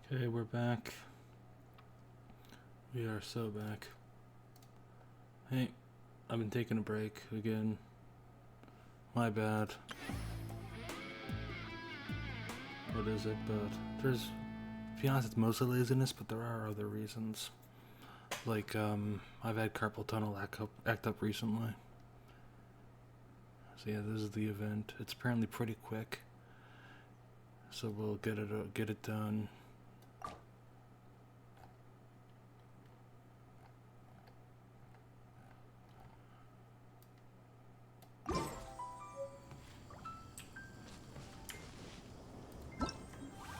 Okay, we're back. We are so back. Hey, I've been taking a break again. My bad. What is it? But there's, to be honest, it's mostly laziness, but there are other reasons. Like, I've had carpal tunnel act up recently. So yeah, this is the event. It's apparently pretty quick. So we'll get it done.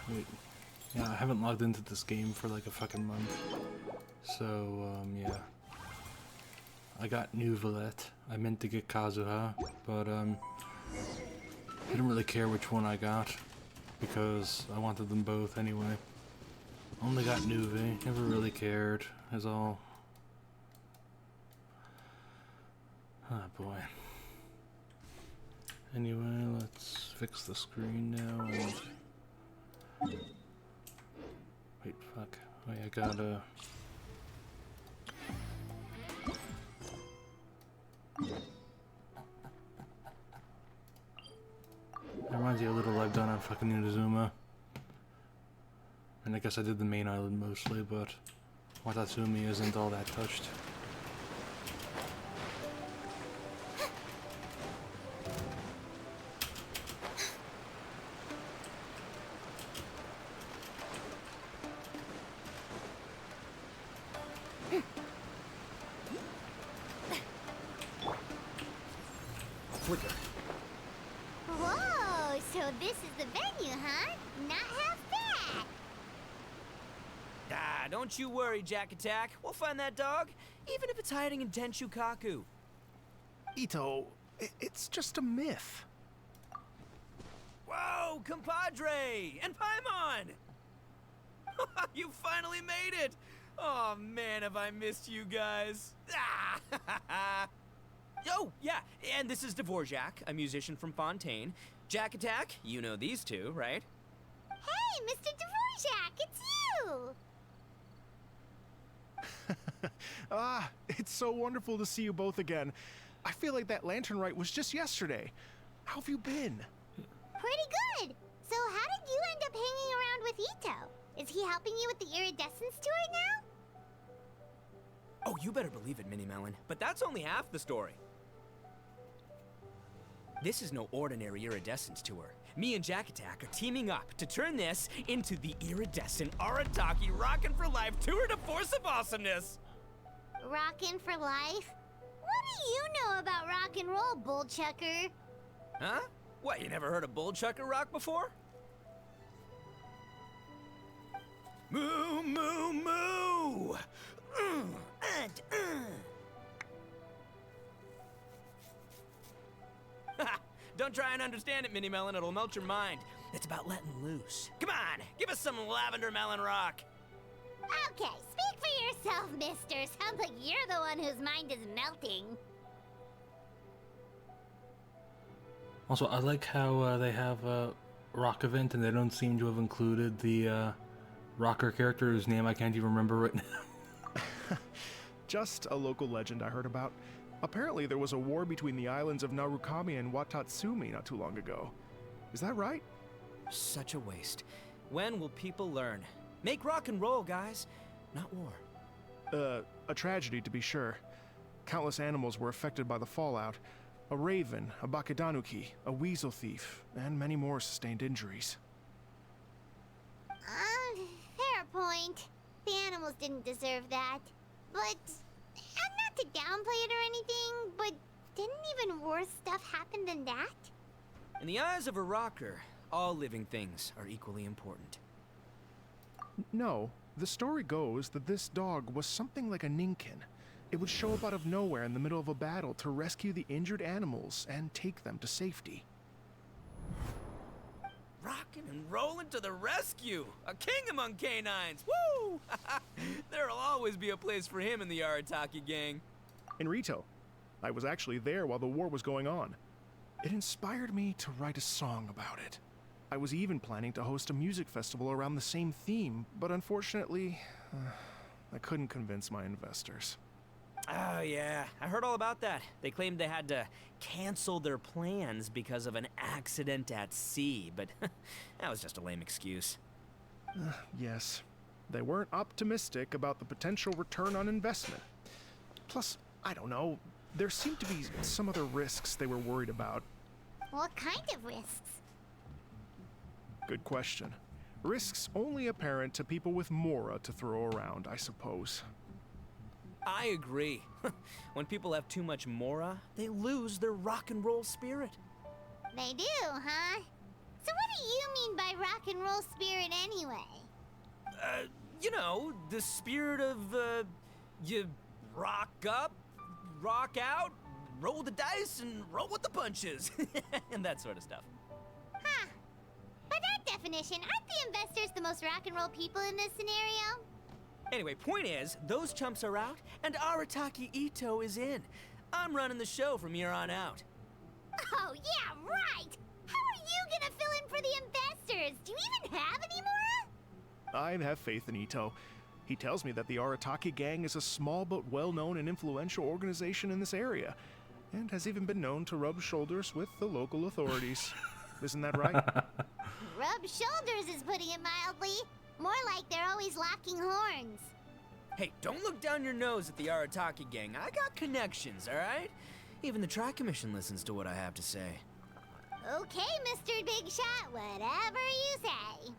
Wait. Yeah, I haven't logged into this game for like a fucking month. So, yeah. I got new Valette. I meant to get Kazuha, but, I didn't really care which one I got, because I wanted them both anyway. Only got Nuvi, never really cared, is all. Ah, boy. Anyway, let's fix the screen now and... Wait, fuck. Oh yeah, I gotta... That reminds me of a little I've done on fucking Inazuma. And I guess I did the main island mostly, but Watatsumi isn't all that touched. Quicker. Whoa, so this is the venue, huh? Not half bad. Ah, don't you worry, Jack Attack. We'll find that dog, even if it's hiding in Tenshukaku. Itto, it's just a myth. Whoa, compadre! And Paimon! You finally made it! Oh man, have I missed you guys. Ah! Oh, yeah, and this is Dvorjak, a musician from Fontaine. Jack Attack, you know these two, right? Hey, Mr. Dvorjak, it's you! It's so wonderful to see you both again. I feel like that lantern rite was just yesterday. How have you been? Pretty good. So how did you end up hanging around with Itto? Is he helping you with the iridescence tour now? Oh, you better believe it, Minnie Melon. But that's only half the story. This is no ordinary iridescence tour. Me and Jack Attack are teaming up to turn this into the iridescent Arataki Rockin' for Life tour de force of awesomeness. Rockin' for life? What do you know about rock and roll, bullchucker? Huh? What, you never heard of Bull Chucker rock before? Moo, moo, moo! Don't try and understand it, Minnie Melon. It'll melt your mind. It's about letting loose. Come on, give us some lavender melon rock. Okay, speak for yourself, mister. Sounds like you're the one whose mind is melting. Also, I like how they have a rock event and they don't seem to have included the rocker character whose name I can't even remember right now. Just a local legend I heard about. Apparently there was a war between the islands of Narukami and Watatsumi not too long ago. Is that right? Such a waste. When will people learn? Make rock and roll, guys, not war. A tragedy to be sure. Countless animals were affected by the fallout. A raven, a bakedanuki, a weasel thief, and many more sustained injuries. Fair point. The animals didn't deserve that. But, not to downplay it or anything, but didn't even worse stuff happen than that? In the eyes of a rocker, all living things are equally important. No, the story goes that this dog was something like a ninkin. It would show up out of nowhere in the middle of a battle to rescue the injured animals and take them to safety. Rockin' and rollin' to the rescue! A king among canines! Woo! There'll always be a place for him in the Arataki gang. In Rito, I was actually there while the war was going on. It inspired me to write a song about it. I was even planning to host a music festival around the same theme, but unfortunately, I couldn't convince my investors. Oh, yeah. I heard all about that. They claimed they had to cancel their plans because of an accident at sea, but that was just a lame excuse. Yes, they weren't optimistic about the potential return on investment. Plus, I don't know, there seemed to be some other risks they were worried about. What kind of risks? Good question. Risks only apparent to people with mora to throw around, I suppose. I agree. When people have too much mora, they lose their rock and roll spirit. They do, huh? So what do you mean by rock and roll spirit anyway? You know, the spirit of, you rock up, rock out, roll the dice, and roll with the punches. And that sort of stuff. Huh. By that definition, aren't the investors the most rock and roll people in this scenario? Anyway, point is, those chumps are out, and Arataki Itto is in. I'm running the show from here on out. Oh, yeah, right! How are you gonna fill in for the investors? Do you even have any mora? I have faith in Itto. He tells me that the Arataki gang is a small but well-known and influential organization in this area, and has even been known to rub shoulders with the local authorities. Isn't that right? Rub shoulders is putting it mildly. More like they're always locking horns. Hey, don't look down your nose at the Arataki gang. I got connections, all right? Even the Tri-Commission listens to what I have to say. Okay, Mr. Big Shot, whatever you say.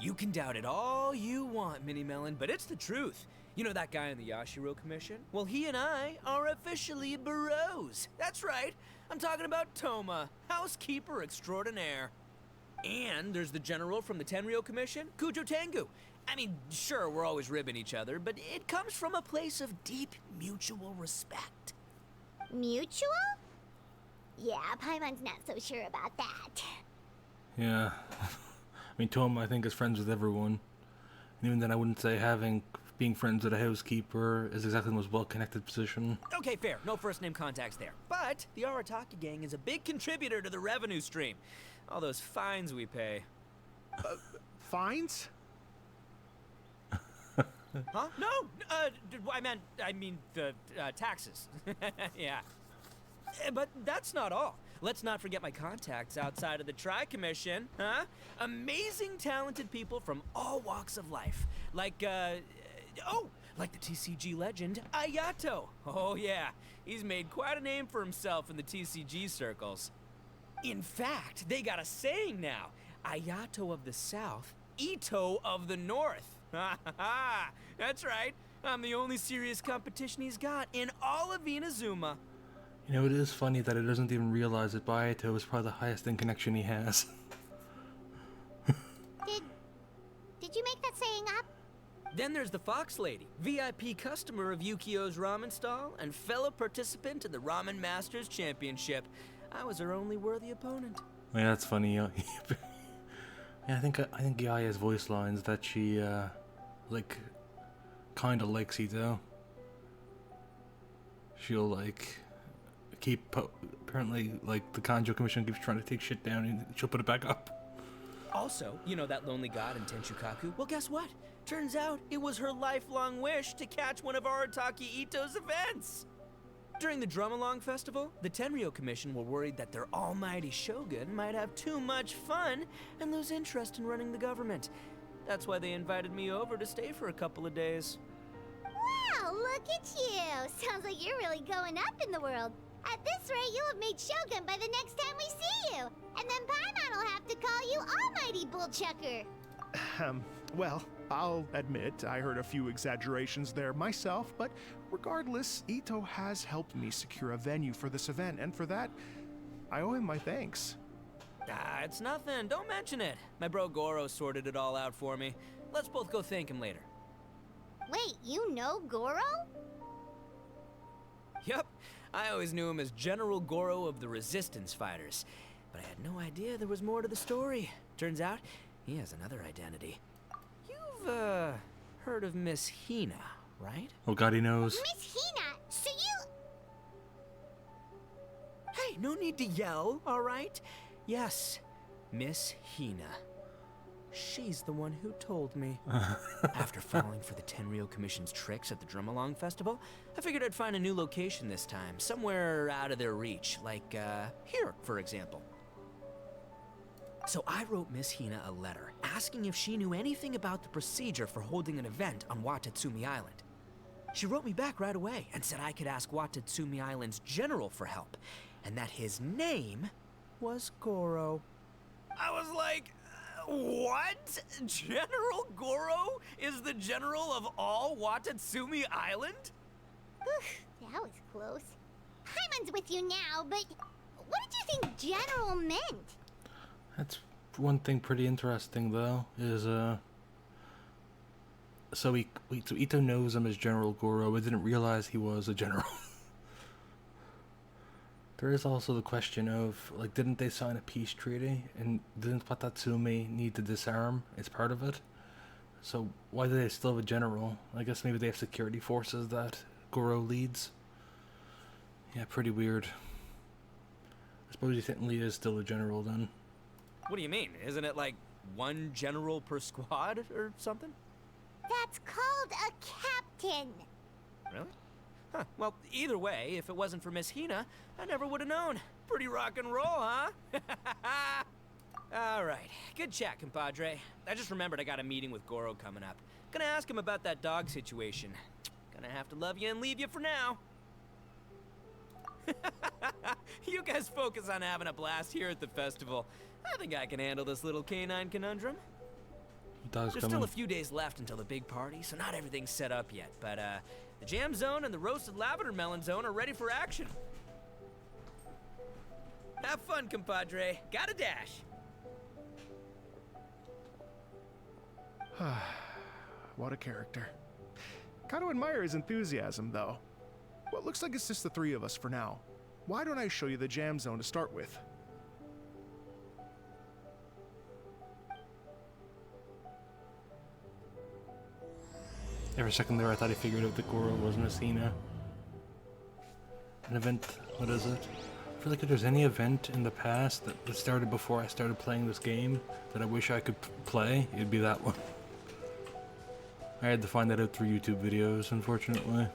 You can doubt it all you want, Mini Melon, but it's the truth. You know that guy in the Yashiro Commission? Well, he and I are officially bros. That's right. I'm talking about Toma, housekeeper extraordinaire. And there's the general from the Tenryo Commission, Kujo Tengu. I mean, sure, we're always ribbing each other, but it comes from a place of deep mutual respect. Mutual? Yeah, Paimon's not so sure about that. Yeah. I mean, Tom, I think, is friends with everyone. And even then, I wouldn't say being friends with a housekeeper is exactly the most well-connected position. Okay, fair. No first-name contacts there. But the Arataki gang is a big contributor to the revenue stream. All those fines we pay. Fines? Huh? No! I mean the taxes. Yeah. But that's not all. Let's not forget my contacts outside of the Tri-Commission, huh? Amazing, talented people from all walks of life. Like the TCG legend, Ayato. Oh yeah, he's made quite a name for himself in the TCG circles. In fact, they got a saying now. Ayato of the South, Itto of the North. Ha ha ha! That's right. I'm the only serious competition he's got in all of Inazuma. You know, it is funny that he doesn't even realize that Bayato is probably the highest in connection he has. Did you make that saying up? Then there's the Fox Lady, VIP customer of Yukio's ramen stall and fellow participant in the Ramen Masters Championship. I was her only worthy opponent. Yeah, that's funny. Yeah, I think Yaya's voice lines that she kind of likes Itto. She'll keep apparently the Kanjo Commission keeps trying to take shit down and she'll put it back up. Also, you know that lonely god in Tenshukaku? Well, guess what? Turns out it was her lifelong wish to catch one of Arataki Itto's events. During the Drum-Along Festival, the Tenryo Commission were worried that their almighty shogun might have too much fun and lose interest in running the government. That's why they invited me over to stay for a couple of days. Wow, look at you! Sounds like you're really going up in the world. At this rate, you'll have made shogun by the next time we see you. And then Paimon will have to call you Almighty Bullchucker. Well, I'll admit I heard a few exaggerations there myself, but regardless, Itto has helped me secure a venue for this event, and for that, I owe him my thanks. It's nothing. Don't mention it. My bro Goro sorted it all out for me. Let's both go thank him later. Wait, you know Goro? Yup. I always knew him as General Goro of the Resistance Fighters. But I had no idea there was more to the story. Turns out, he has another identity. You've, heard of Miss Hina, right? Oh god, he knows. Miss Hina, so you... Hey, no need to yell, all right? Yes, Miss Hina. She's the one who told me. After falling for the Tenryou Commission's tricks at the Drumalong Festival, I figured I'd find a new location this time, somewhere out of their reach, like, here, for example. So I wrote Miss Hina a letter, asking if she knew anything about the procedure for holding an event on Watatsumi Island. She wrote me back right away and said I could ask Watatsumi Island's general for help, and that his name was Goro. I was like, what? General Goro is the general of all Watatsumi Island? Oof, that was close. Paimon's with you now, but what did you think general meant? That's one thing pretty interesting, though, is, so Itto knows him as General Goro, but didn't realize he was a general. There is also the question of, like, didn't they sign a peace treaty, and didn't Watatsumi need to disarm as part of it? So why do they still have a general? I guess maybe they have security forces that Goro leads. Yeah, pretty weird. I suppose he technically is still a general then. What do you mean? Isn't it like one general per squad or something? That's called a captain. Really? Huh. Well, either way, if it wasn't for Miss Hina, I never would have known. Pretty rock and roll, huh? All right. Good chat, compadre. I just remembered I got a meeting with Goro coming up. Gonna ask him about that dog situation. Gonna have to love you and leave you for now. You guys focus on having a blast here at the festival. I think I can handle this little canine conundrum. There's still a few days left until the big party, so not everything's set up yet, but the jam zone and the roasted lavender melon zone are ready for action. Have fun, compadre. Gotta dash. What a character. Gotta admire his enthusiasm, though. Well, it looks like it's just the three of us for now. Why don't I show you the jam zone to start with? Every second there I thought I figured out that Goro was Miss Hina. An event, what is it? I feel like if there's any event in the past that started before I started playing this game that I wish I could play, it'd be that one. I had to find that out through YouTube videos, unfortunately.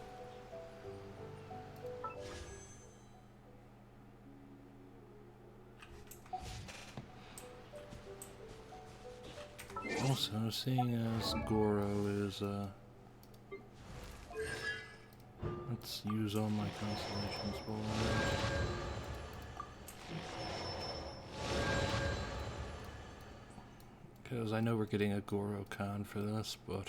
Also, seeing as Goro is, let's use all my constellations for because I know we're getting a Goro Khan for this, but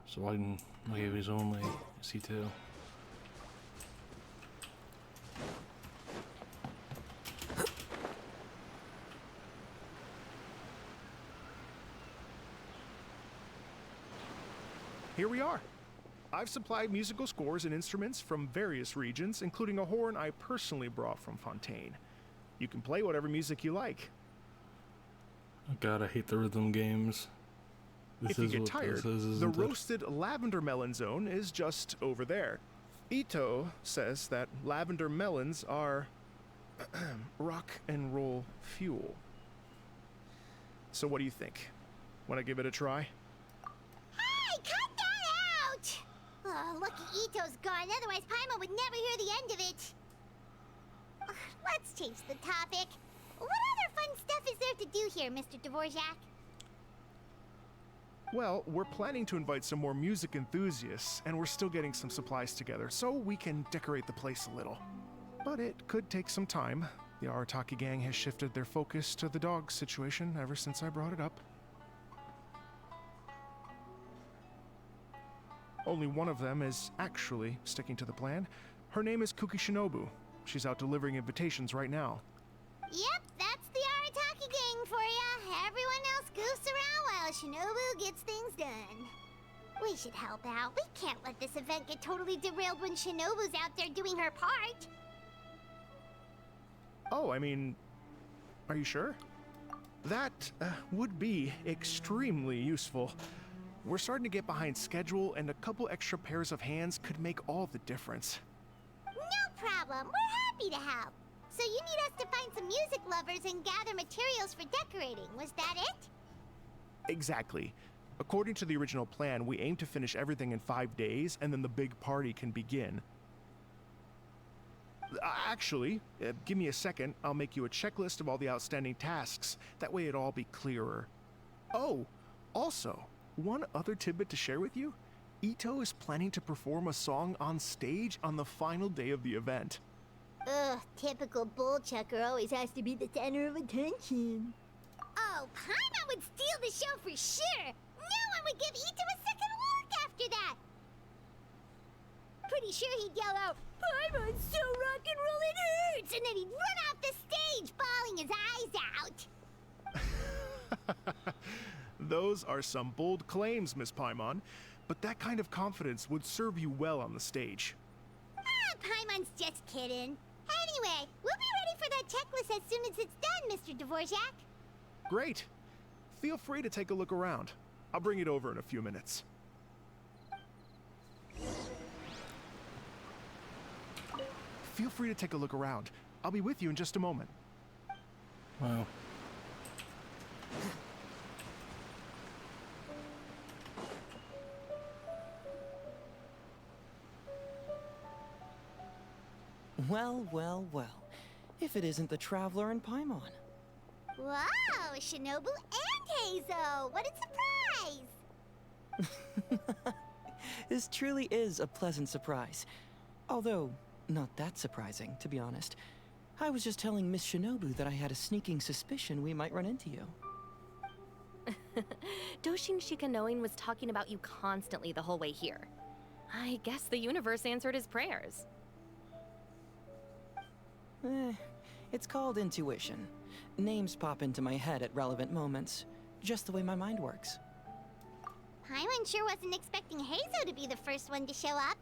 so I can give his only C2. Here we are. I've supplied musical scores and instruments from various regions, including a horn I personally brought from Fontaine. You can play whatever music you like. Oh God, I hate the rhythm games. If you get tired, the roasted lavender melon zone is just over there. Itto says that lavender melons are rock and roll fuel. So what do you think? Want to give it a try? Hey, cut that out! Oh, lucky Itto's gone, otherwise Paimon would never hear the end of it. Ugh, let's change the topic. What other fun stuff is there to do here, Mr. Dvorjak? Well, we're planning to invite some more music enthusiasts, and we're still getting some supplies together, so we can decorate the place a little. But it could take some time. The Arataki gang has shifted their focus to the dog situation ever since I brought it up. Only one of them is actually sticking to the plan. Her name is Kuki Shinobu. She's out delivering invitations right now. Yep, that's the Arataki gang for ya. Everyone else goofs around while Shinobu gets things done. We should help out. We can't let this event get totally derailed when Shinobu's out there doing her part. Oh, I mean, are you sure? That would be extremely useful. We're starting to get behind schedule, and a couple extra pairs of hands could make all the difference. No problem. We're happy to help. So you need us to find some music lovers and gather materials for decorating, was that it? Exactly. According to the original plan, we aim to finish everything in 5 days, and then the big party can begin. Actually, give me a second. I'll make you a checklist of all the outstanding tasks. That way it'll all be clearer. Oh, also, one other tidbit to share with you. Itto is planning to perform a song on stage on the final day of the event. Ugh, typical bull chucker always has to be the center of attention. Oh, Paimon would steal the show for sure! No one would give Itto a second look after that! Pretty sure he'd yell out, "Paimon's so rock and roll it hurts!" And then he'd run off the stage, bawling his eyes out. Those are some bold claims, Miss Paimon, but that kind of confidence would serve you well on the stage. Ah, Paimon's just kidding. Anyway, we'll be ready for that checklist as soon as it's done, Mr. Dvorjak. Great. Feel free to take a look around. I'll bring it over in a few minutes. Feel free to take a look around. I'll be with you in just a moment. Wow. Well, well, well. If it isn't the Traveler and Paimon. Wow, Shinobu and Heizou! What a surprise! This truly is a pleasant surprise. Although, not that surprising, to be honest. I was just telling Miss Shinobu that I had a sneaking suspicion we might run into you. Doshin Shikanoin was talking about you constantly the whole way here. I guess the universe answered his prayers. It's called intuition. Names pop into my head at relevant moments, just the way my mind works. Paimon sure wasn't expecting Heizou to be the first one to show up.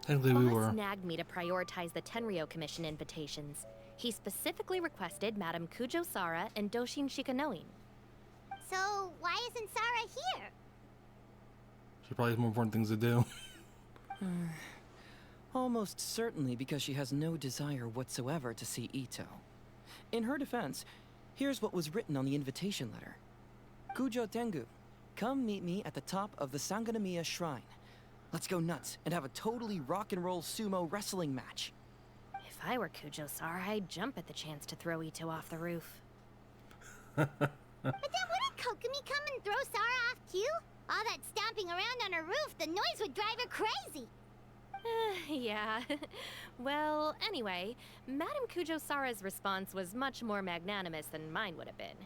Technically we Boss were. nagged me to prioritize the Tenryou Commission invitations. He specifically requested Madame Kujo Sara and Doshin Shikanoin. So, why isn't Sara here? She probably has more important things to do. Almost certainly because she has no desire whatsoever to see Itto. In her defense, here's what was written on the invitation letter. Kujo Tengu, come meet me at the top of the Sanganamiya Shrine. Let's go nuts and have a totally rock and roll sumo wrestling match. If I were Kujo Sara, I'd jump at the chance to throw Itto off the roof. But then wouldn't Kokomi come and throw Sara off too? All that stomping around on her roof, the noise would drive her crazy. Yeah. Well, anyway, Madame Kujo Sara's response was much more magnanimous than mine would have been.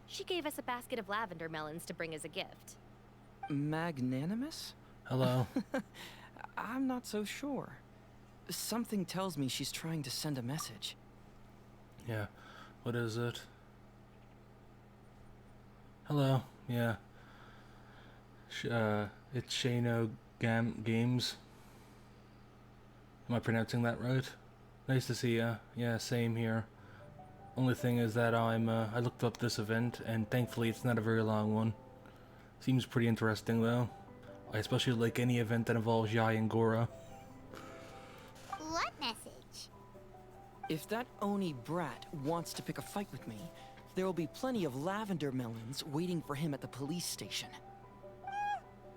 She gave us a basket of lavender melons to bring as a gift. Magnanimous? Hello. I'm not so sure. Something tells me she's trying to send a message. Yeah. What is it? Hello. Yeah. It's Shano Games. Am I pronouncing that right? Nice to see ya. Yeah, same here. Only thing is that I looked up this event, and thankfully it's not a very long one. Seems pretty interesting though. I especially like any event that involves Yai and Gora. What message? If that Oni brat wants to pick a fight with me, there will be plenty of lavender melons waiting for him at the police station.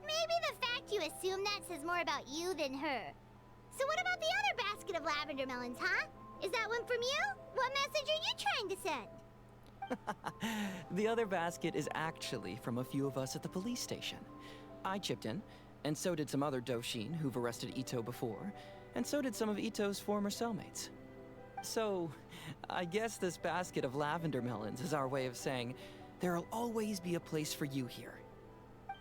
Maybe the fact you assume that says more about you than her. So what about the other basket of lavender melons, huh? Is that one from you? What message are you trying to send? The other basket is actually from a few of us at the police station. I chipped in, and so did some other Doshin who've arrested Itto before, and so did some of Itto's former cellmates. So, I guess this basket of lavender melons is our way of saying, there'll always be a place for you here.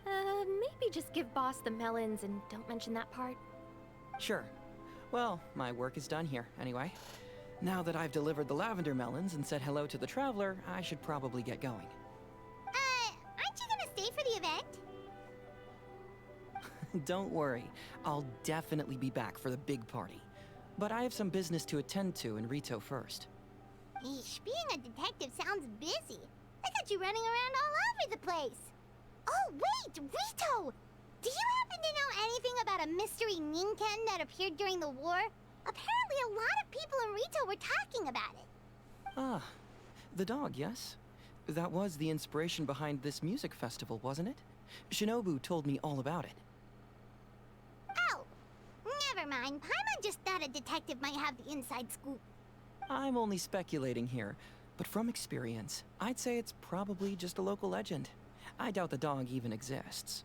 Maybe just give Boss the melons and don't mention that part. Sure. Well, my work is done here, anyway. Now that I've delivered the lavender melons and said hello to the Traveler, I should probably get going. Aren't you gonna stay for the event? Don't worry, I'll definitely be back for the big party. But I have some business to attend to in Rito first. Eesh, being a detective sounds busy. I got you running around all over the place. Oh, wait, Rito! Do you happen to know anything about a mystery Ninken that appeared during the war? Apparently a lot of people in Rito were talking about it. Ah, the dog, yes? That was the inspiration behind this music festival, wasn't it? Shinobu told me all about it. Oh, never mind. Paimon just thought a detective might have the inside scoop. I'm only speculating here, but from experience, I'd say it's probably just a local legend. I doubt the dog even exists.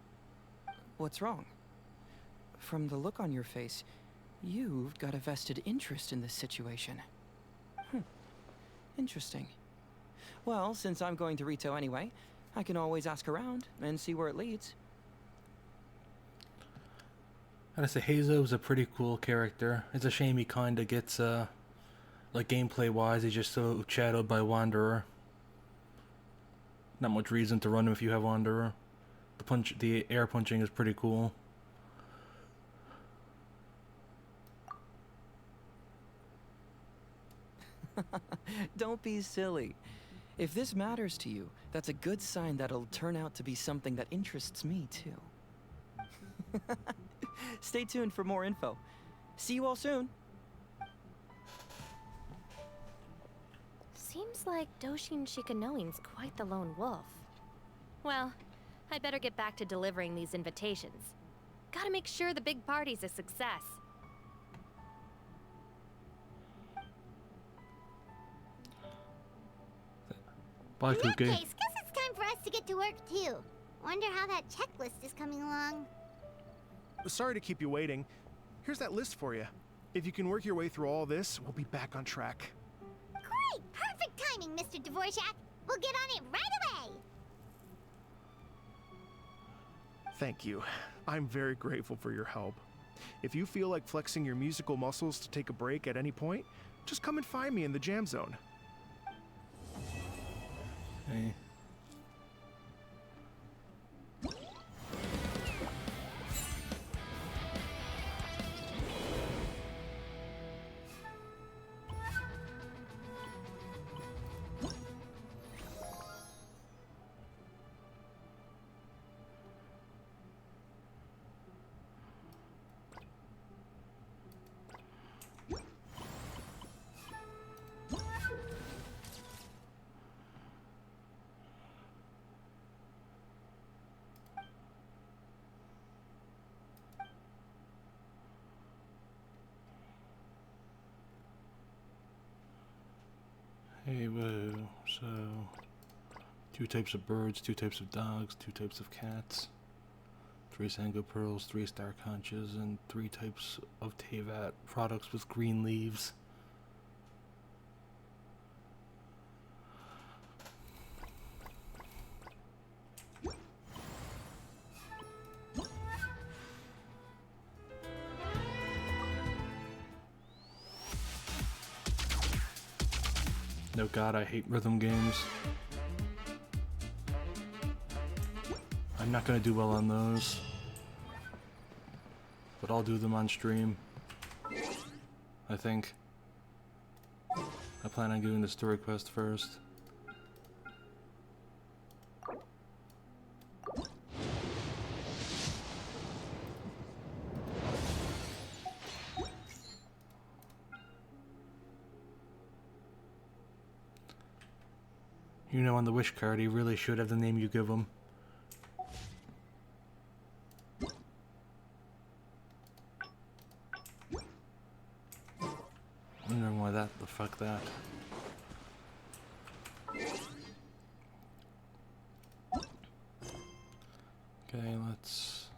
What's wrong? From the look on your face, you've got a vested interest in this situation. Interesting. Well, since I'm going to Rito anyway, I can always ask around and see where it leads. I gotta say, Heizou is a pretty cool character. It's a shame he kinda gets, like gameplay-wise, he's just so shadowed by Wanderer. Not much reason to run him if you have Wanderer. The air punching is pretty cool. Don't be silly. If this matters to you, that's a good sign that it'll turn out to be something that interests me, too. Stay tuned for more info. See you all soon. Seems like Doshin Shikanoin's quite the lone wolf. Well, I'd better get back to delivering these invitations. Gotta make sure the big party's a success. Bye, In that Cookie. case, guess it's time for us to get to work too. Wonder how that checklist is coming along. Sorry to keep you waiting. Here's that list for you. If you can work your way through all this, we'll be back on track. Great! Perfect timing, Mr. Dvorjak. We'll get on it right away. Thank you. I'm very grateful for your help. If you feel like flexing your musical muscles to take a break at any point, just come and find me in the jam zone. Hey. Hey, whoa. So, 2 types of birds, 2 types of dogs, 2 types of cats, 3 Sango pearls, 3 star conches, and 3 types of Tevat products with green leaves. No, God, I hate rhythm games. I'm not gonna do well on those, but I'll do them on stream, I think. I plan on doing the story quest first. You know, on the wish card, he really should have the name you give him. Wondering why the fuck that. Okay, let's...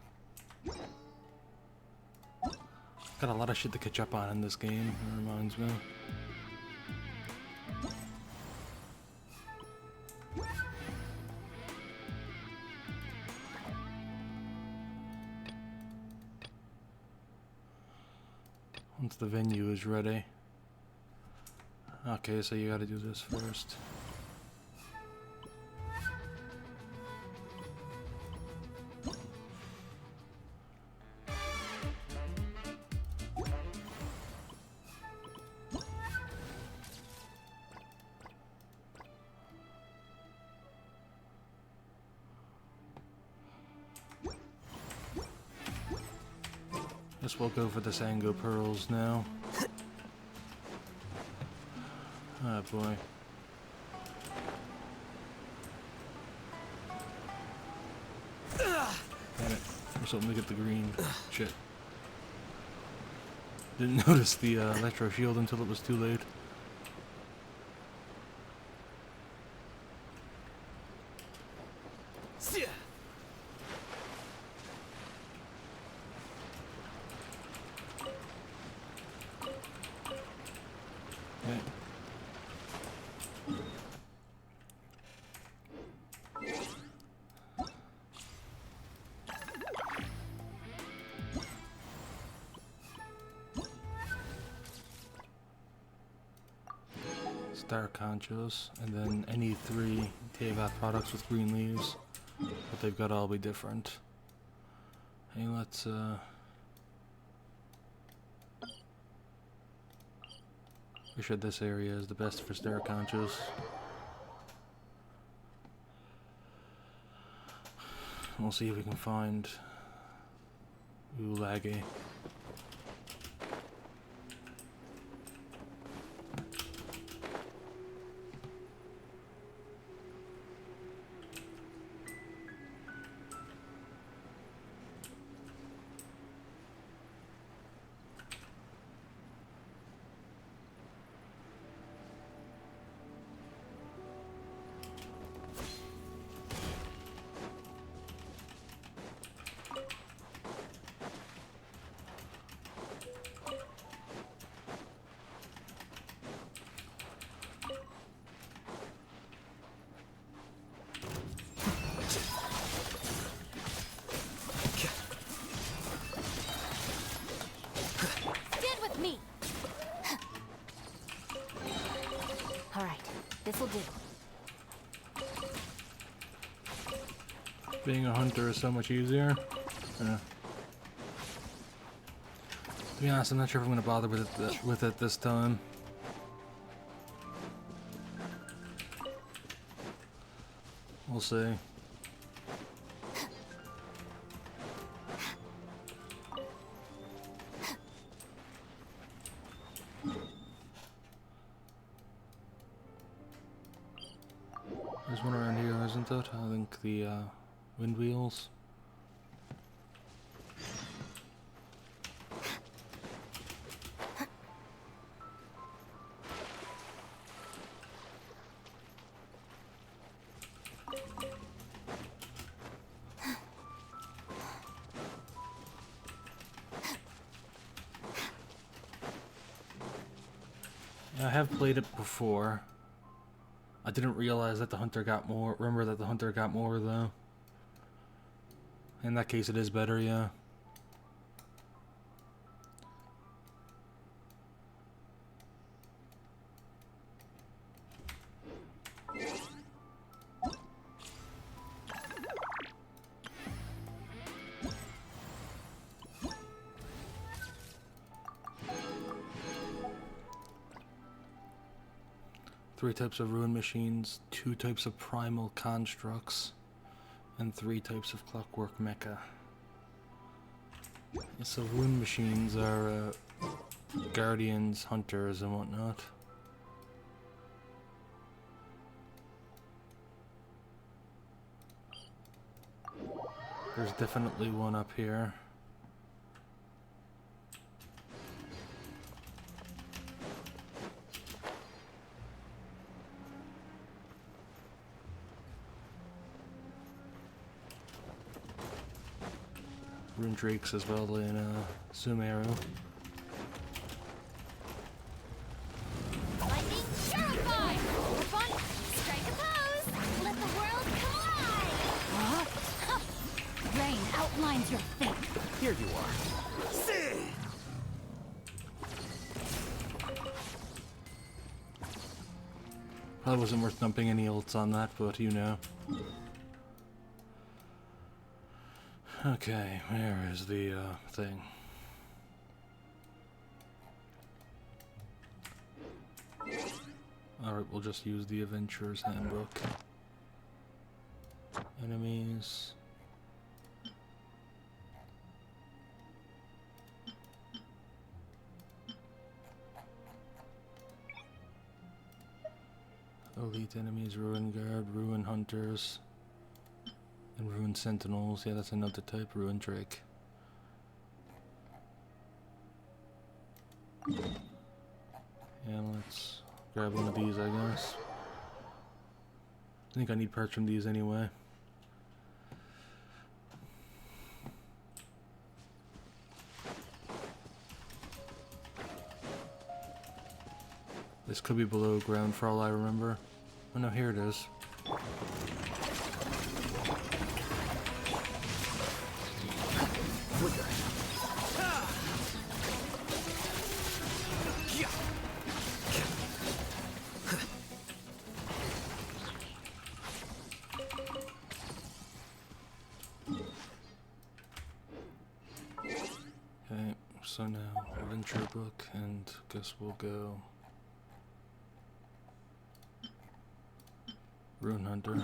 Got a lot of shit to catch up on in this game, it reminds me. Once the venue is ready. Okay, so you gotta do this first. Guess we'll go for the Sango pearls now. Oh boy. Damn it. I was hoping to get the green. Shit. Didn't notice the electro shield until it was too late. Okay. Star conchos, and then any 3 Teyvat products with green leaves, but they've got to all be different. Hey, let's we said this area is the best for star conchos. We'll see if we can find Ulagi. This'll do. Being a hunter is so much easier. Yeah. To be honest, I'm not sure if I'm going to bother with it this time. We'll see. There's one around here, isn't it? I think the wind wheels. I have played it before. I didn't realize that the hunter got more. Remember that the hunter got more, though. In that case, it is better, yeah. Three types of ruin machines, 2 types of primal constructs, and 3 types of clockwork mecha. So ruin machines are guardians, hunters, and whatnot. There's definitely one up here. Rune drakes as well in Sumeru. Lightning, terrify! Fun, strike a pose! Let the world collide! Huh? Rain outlines your fate. Here you are. Probably wasn't worth dumping any ults on that, but you know. Okay, where is the thing? Alright, we'll just use the Adventurer's Handbook. Enemies. Elite enemies, Ruin Guard, Ruin Hunters, and Ruin Sentinels. Yeah, that's another type, Ruin Drake. Yeah, let's grab one of these, I guess. I think I need parts from these anyway. This could be below ground for all I remember. Oh no, here it is. Okay, so now adventure book, and guess we'll go Rune Hunter.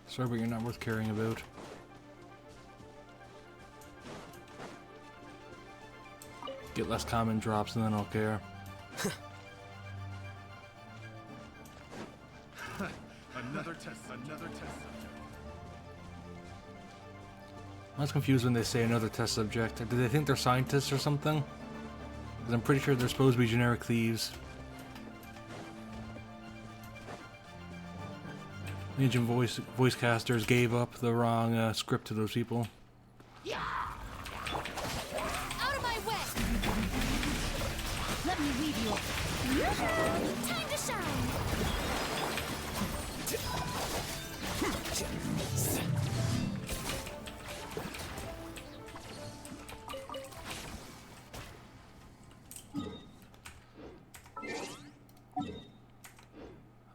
Sorry, but you're not worth caring about. Get less common drops and then I'll care. Another test subject. I was confused when they say another test subject. Do they think they're scientists or something? Because I'm pretty sure they're supposed to be generic thieves. Legion voice casters gave up the wrong script to those people. Out of my way! Let me leave you. Time to shine!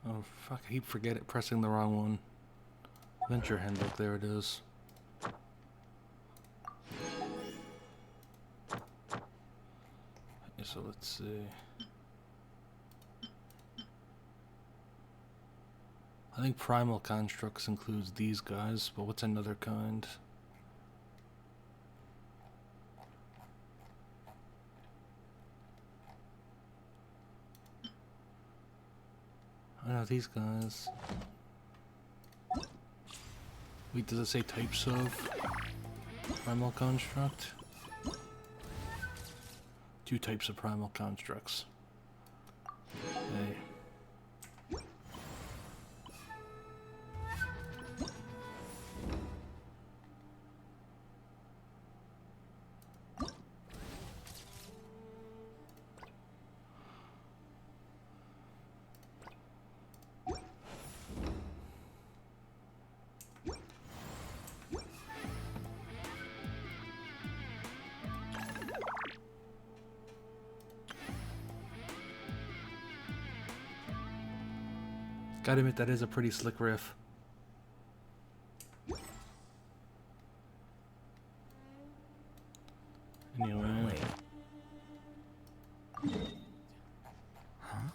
Oh fuck, I keep pressing the wrong one. Venture handbook, there it is. Okay, so let's see. I think primal constructs includes these guys, but what's another kind? I know these guys. Wait, does it say types of primal construct? 2 types of primal constructs. Okay. Gotta admit, that is a pretty slick riff. Anyway. Huh?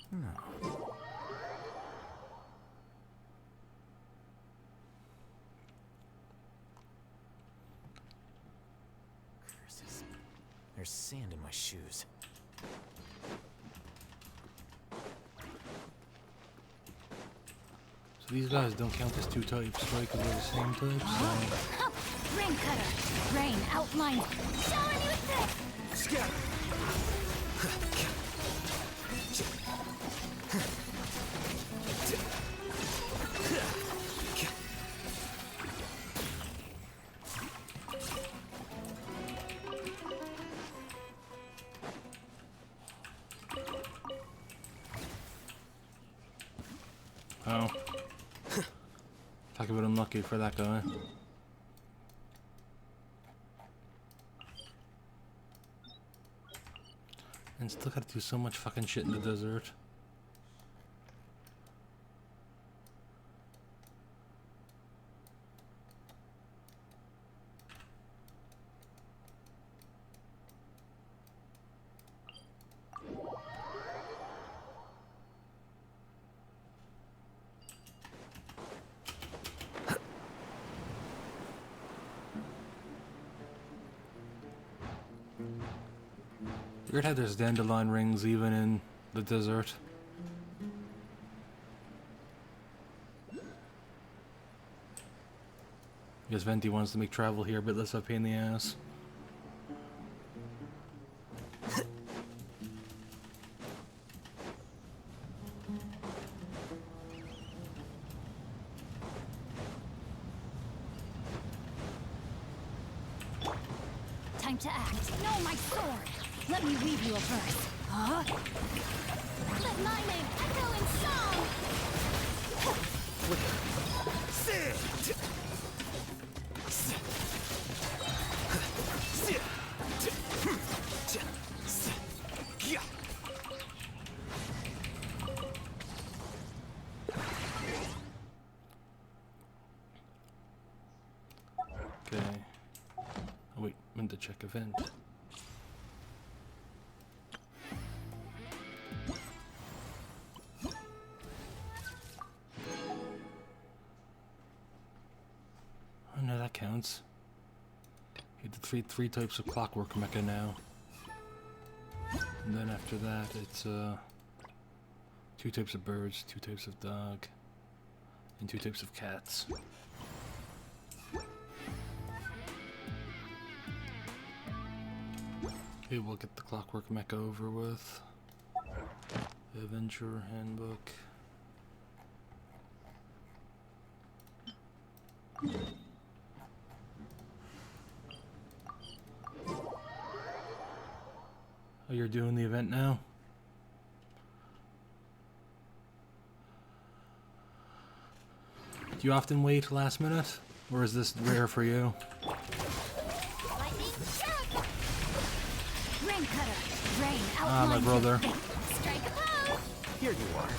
No. Curses. There's sand in my shoes. So these guys don't count as 2 types, right? Because they're the same type, so... Rain cutter! Rain outlines! Showing you this! Scatter! Oh. Talk about unlucky for that guy. And still gotta do so much fucking shit in the desert. Weird how there's dandelion rings even in the desert. Guess Venti wants to make travel here a bit less of a pain in the ass. Time to act. No, my sword! Let me weave you a verse. Huh? Let my name echo in song! Okay. Oh wait, meant to check event. Oh no, that counts. Okay, the three types of clockwork mecha now. And then after that, it's 2 types of birds, 2 types of dog, and 2 types of cats. Okay, we'll get the clockwork mecha over with. The Adventure Handbook. Oh, you're doing the event now? Do you often wait last minute? Or is this rare for you? Lightning shock! Rain cutter! Rain Ah, my outlines brother. your fate. Strike a pose! Here you are.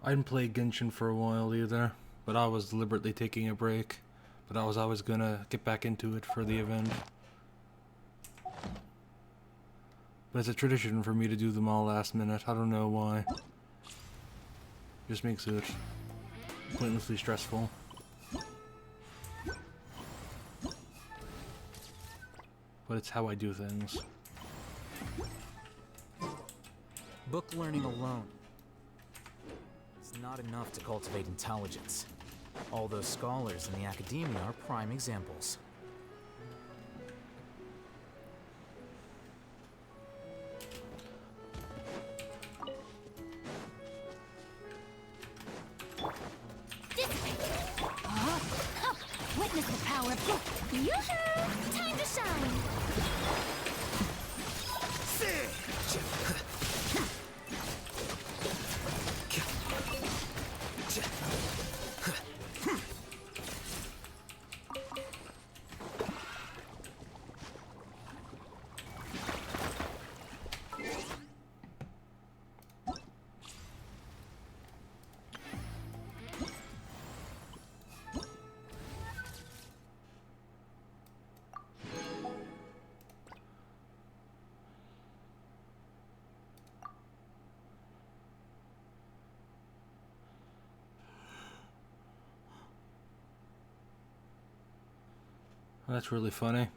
I didn't play Genshin for a while either, but I was deliberately taking a break. But I was always gonna get back into it for the event. But it's a tradition for me to do them all last minute. I don't know why. Just makes it pointlessly stressful. But it's how I do things. Book learning alone is not enough to cultivate intelligence. All those scholars in the academia are prime examples. Witness the power of book! Yoo-hoo! Time to shine! That's really funny.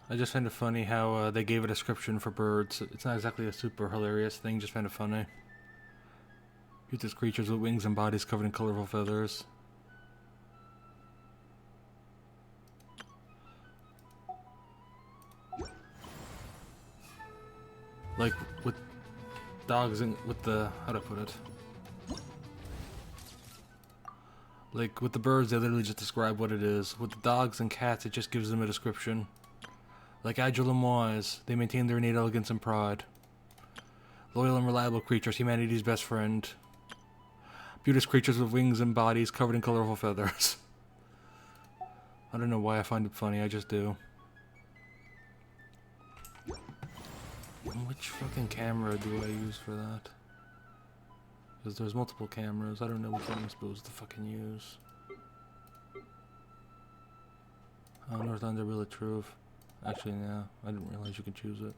I just find it funny how they gave a description for birds. It's not exactly a super hilarious thing, just find it funny. Uses creatures with wings and bodies covered in colorful feathers. Like with dogs and with the, how to put it? Like with the birds, they literally just describe what it is. With the dogs and cats, it just gives them a description. Like agile and wise, they maintain their innate elegance and pride. Loyal and reliable creatures, humanity's best friend. Beauteous creatures with wings and bodies covered in colorful feathers. I don't know why I find it funny, I just do. Which fucking camera do I use for that? Because there's multiple cameras, I don't know which one I'm supposed to fucking use. Oh, Northlander Real Truth. Actually, yeah, I didn't realize you could choose it.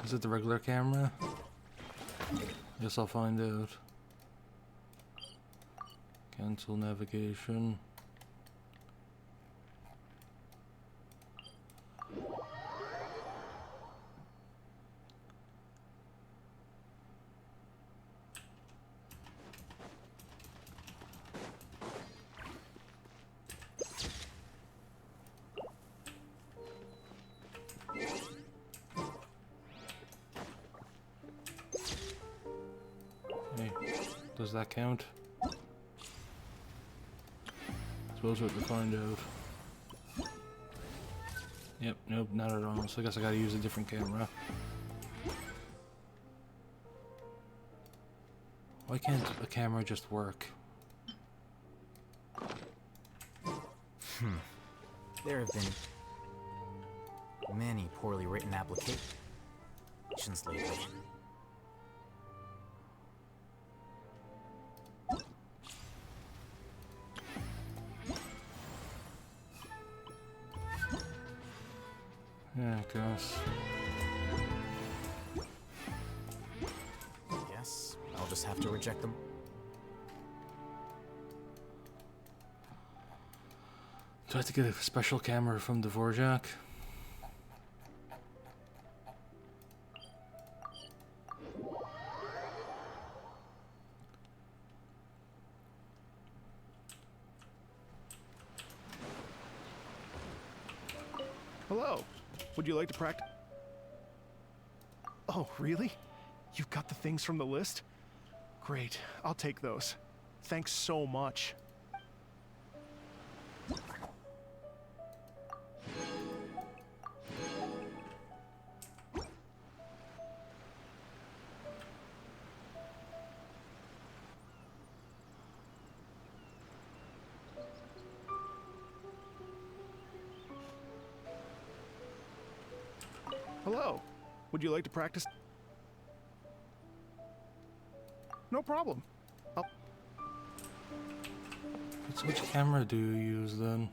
Is it the regular camera? Guess I'll find out. Cancel navigation. Hey, does that count? Suppose we have to find out. Yep, nope, not at all. So I guess I gotta use a different camera. Why can't a camera just work? There have been many poorly written applications lately. Yeah, I guess. Yes, I'll just have to reject them. Do I have to get a special camera from dvorjak? Hello. Would you like to practice? Oh, really? You've got the things from the list? Great. I'll take those. Thanks so much. Hello. Would you like to practice? No problem. So which camera do you use then?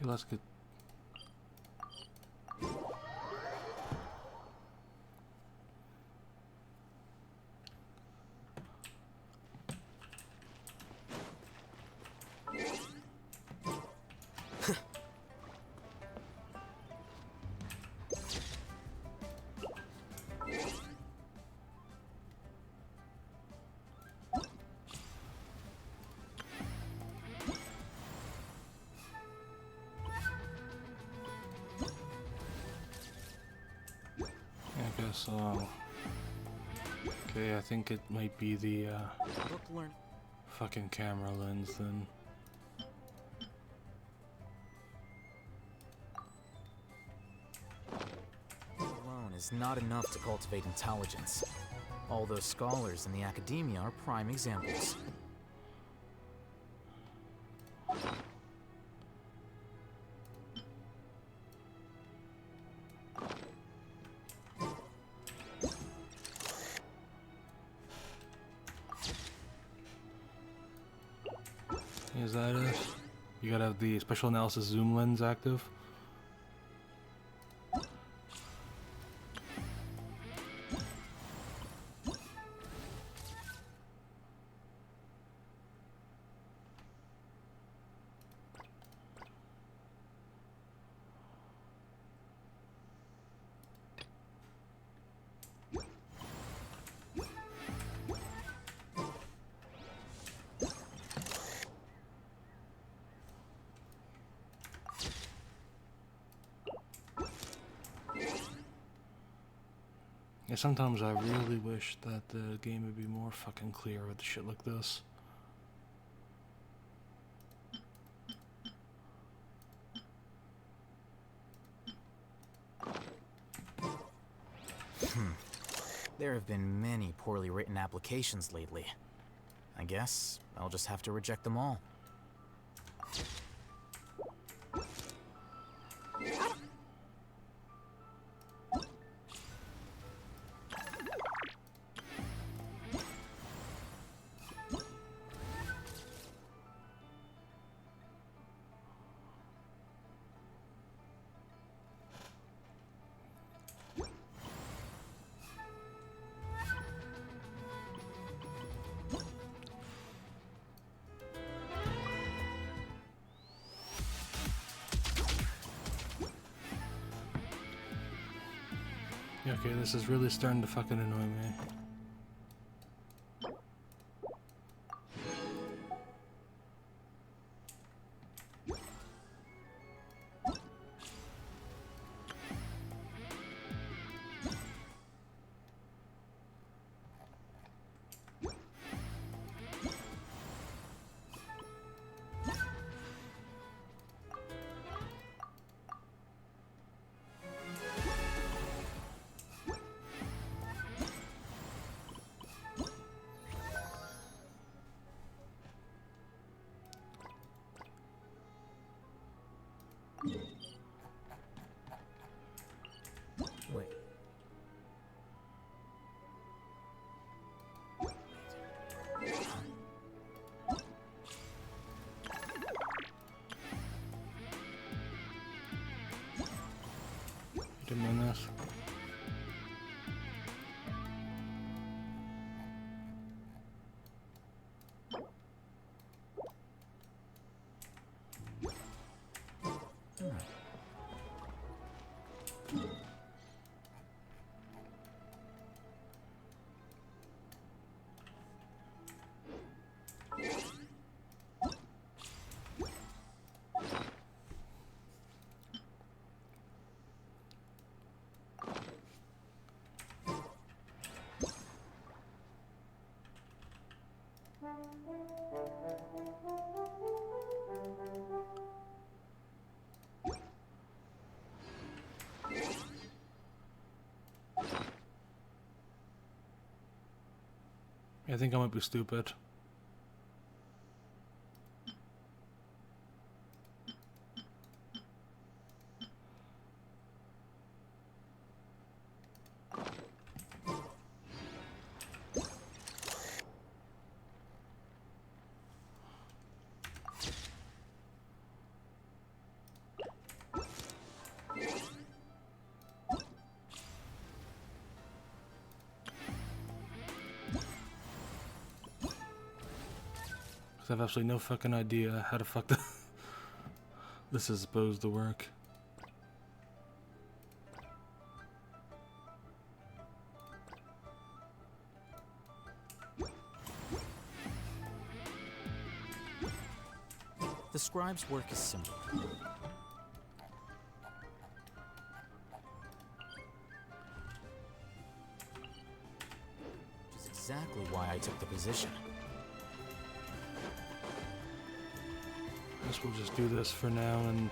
Okay, let's get. So, okay, I think it might be the Book learn. fucking camera lens then. It's not enough to cultivate intelligence. All those scholars in the academia are prime examples. Is that it? You gotta have the special analysis zoom lens active. Yeah, sometimes I really wish that the game would be more fucking clear with shit like this. There have been many poorly written applications lately. I guess I'll just have to reject them all. Yeah, okay, this is really starting to fucking annoy me. Wait. You didn't mean this. I think I might be stupid. I have absolutely no fucking idea how the fuck this is supposed to work. The scribe's work is simple. Which is exactly why I took the position. I guess we'll just do this for now and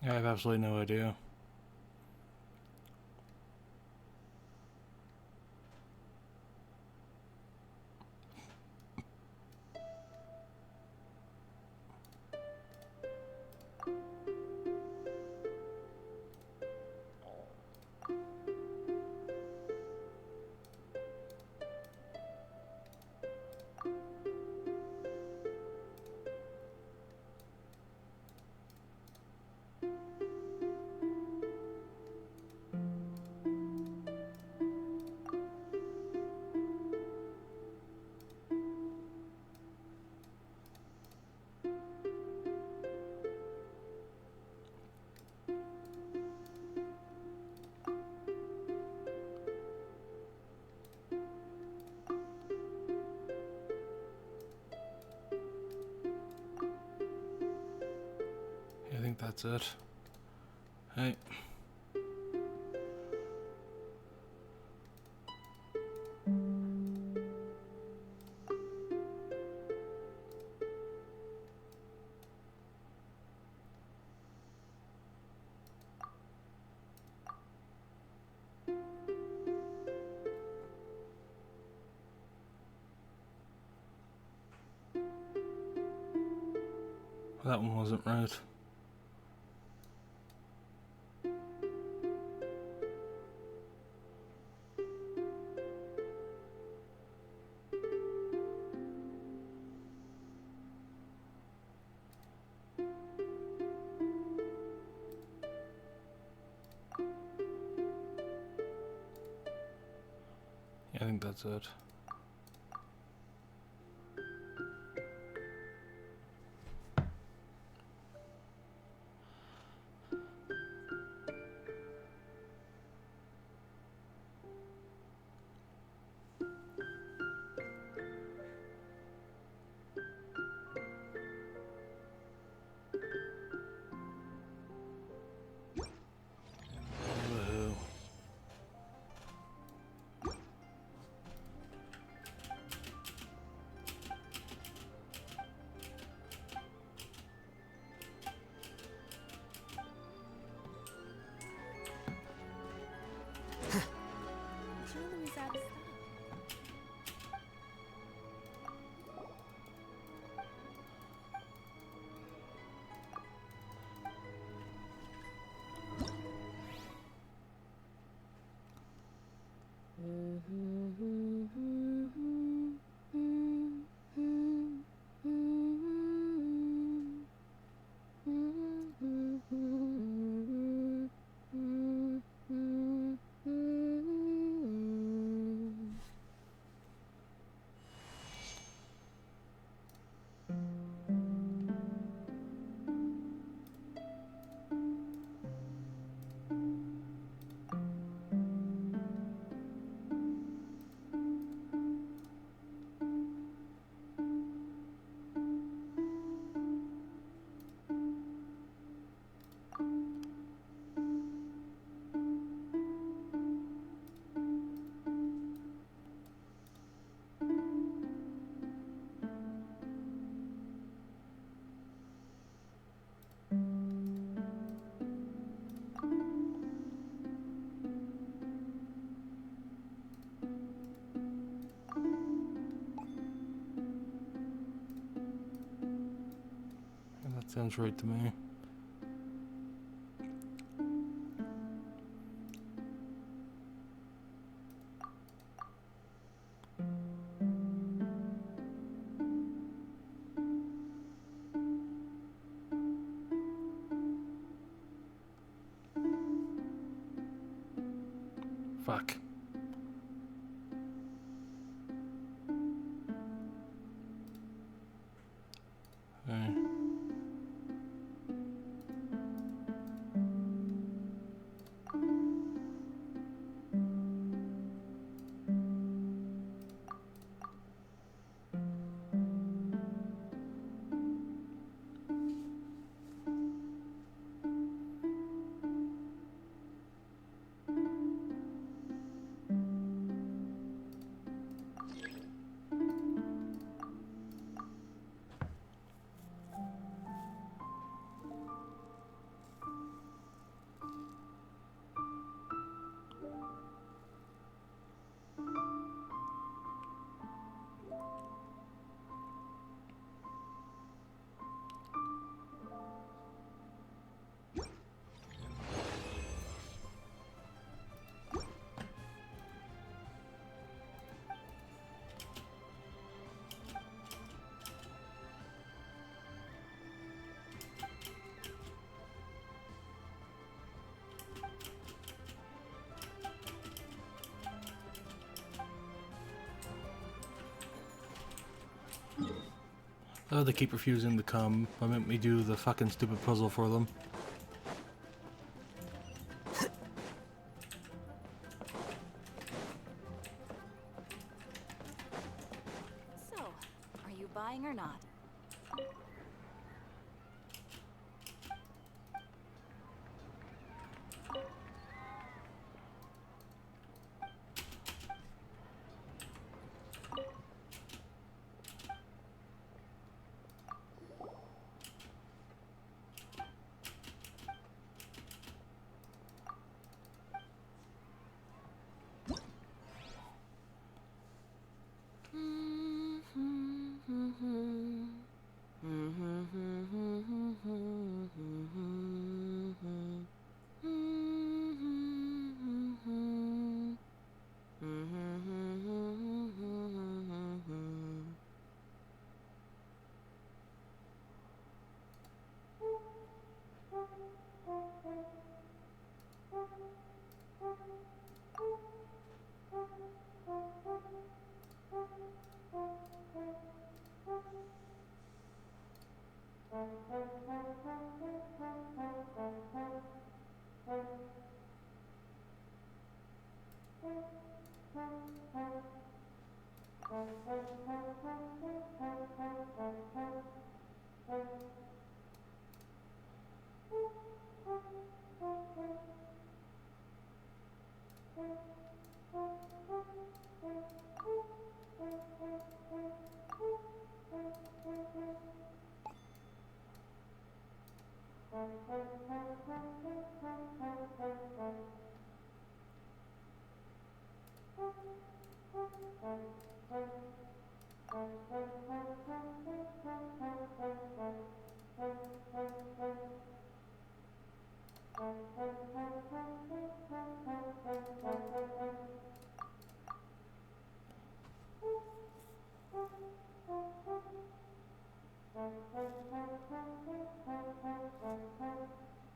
I have absolutely no idea. I think that's it. Hey. That one wasn't right. I think that's it. Woohoo. Julie's out of stuff. That sounds right to me. Fuck. Hey. Oh, they keep refusing to come. Why make me do the fucking stupid puzzle for them? So, are you buying or not?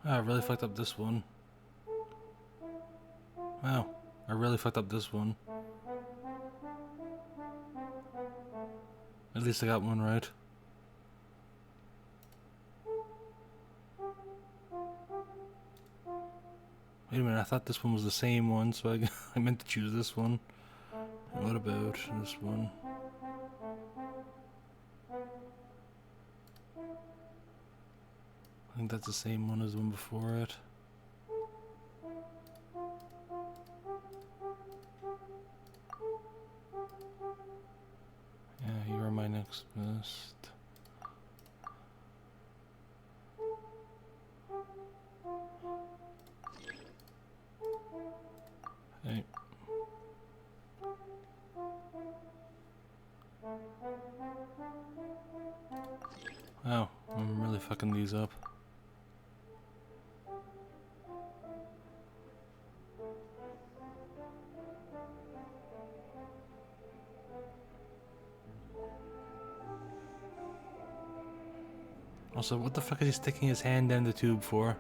Oh, I really fucked up this one. Wow, I really fucked up this one. At least I got one right. Wait a minute, I thought this one was the same one, so I meant to choose this one. And what about this one? I think that's the same one as the one before it. Yeah, you are my next best. Hey. Wow, I'm really fucking these up. Also, what the fuck is he sticking his hand down the tube for?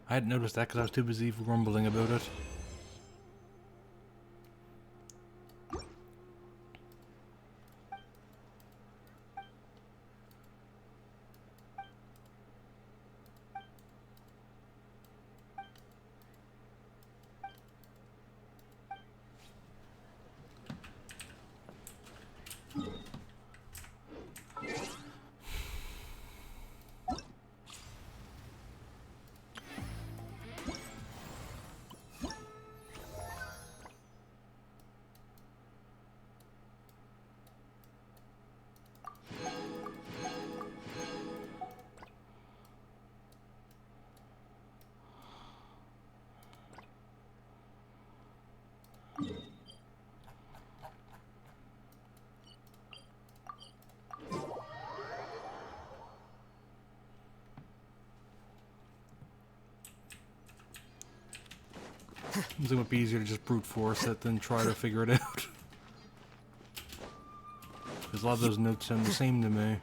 I hadn't noticed that because I was too busy grumbling about it. It would be easier to just brute force it than try to figure it out. Because a lot of those notes sound the same to me.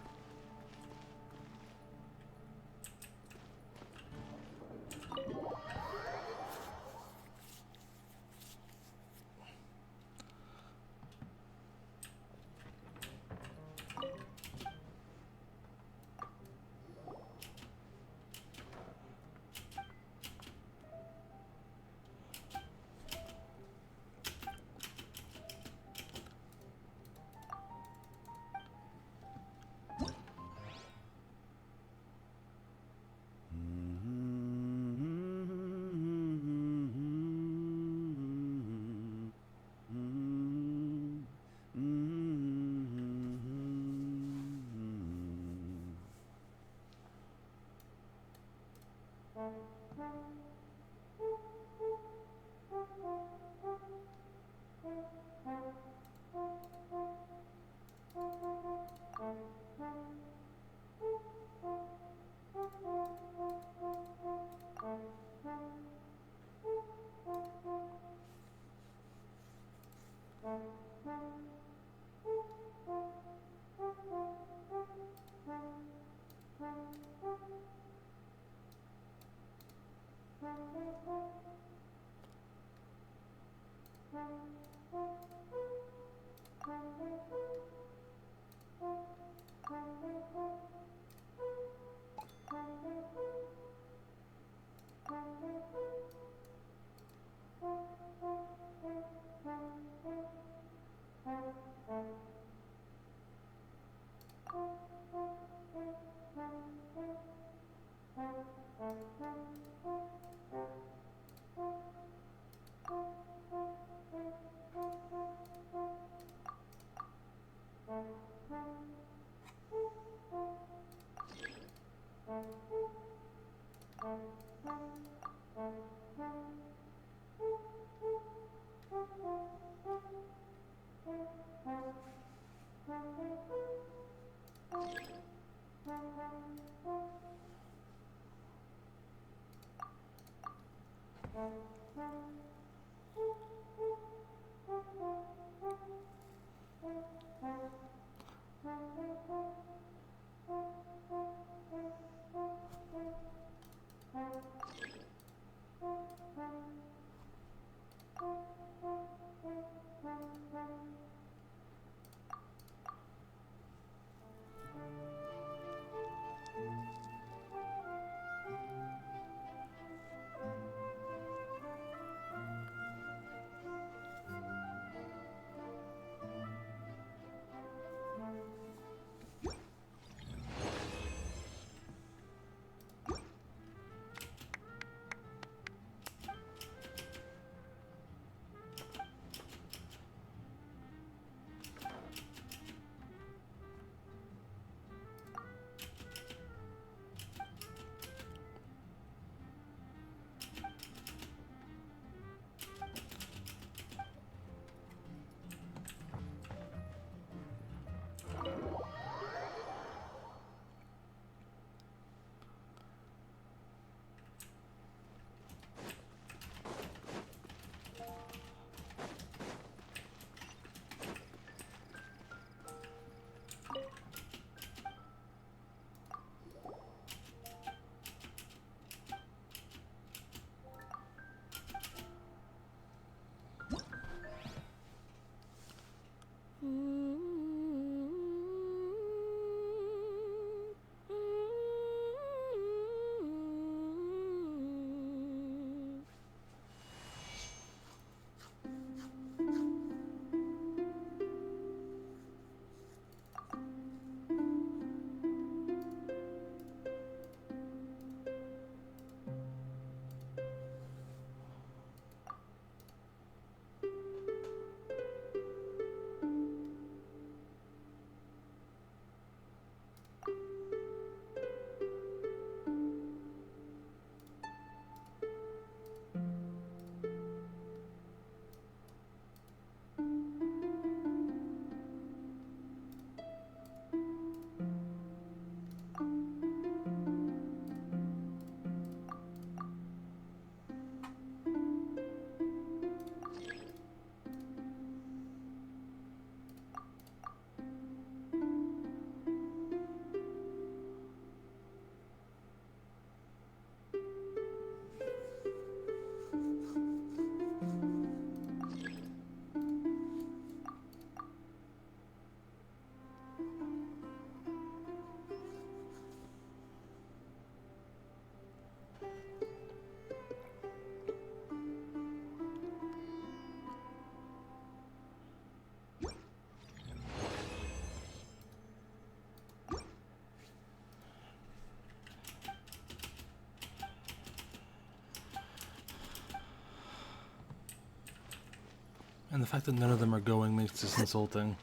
And the fact that none of them are going makes this insulting.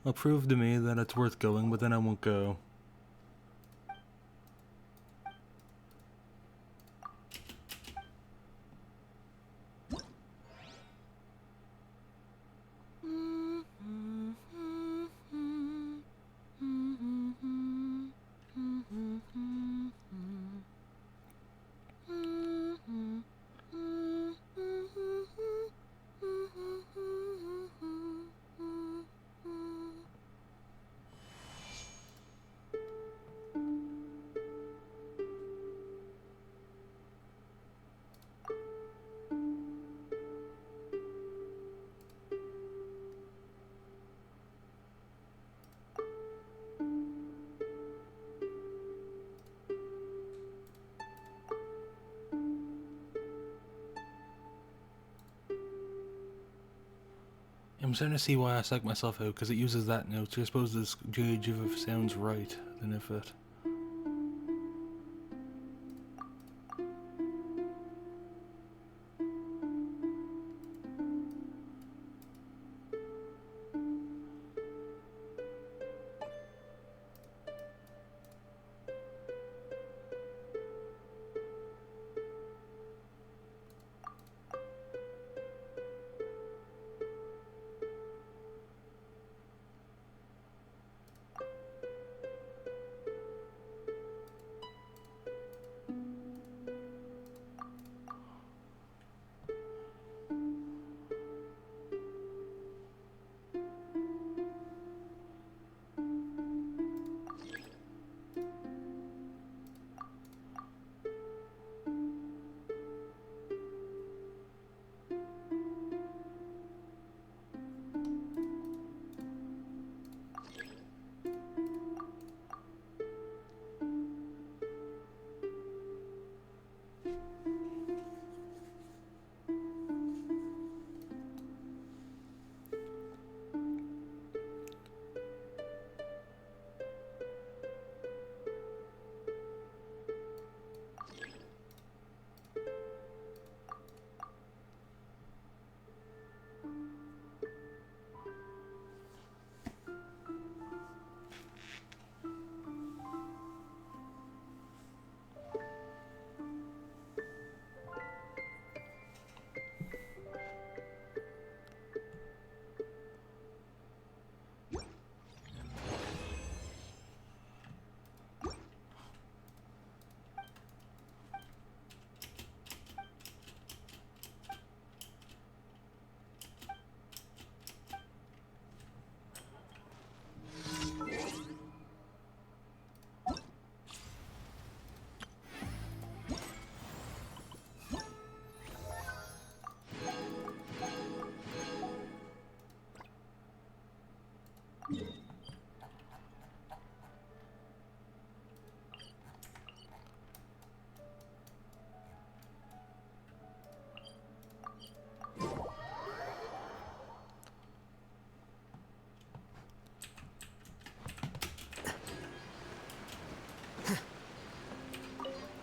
Well, prove to me that it's worth going, but then I won't go. starting to see why I psych myself out, because it uses that note. So you're supposed to judge if it sounds right, than if it...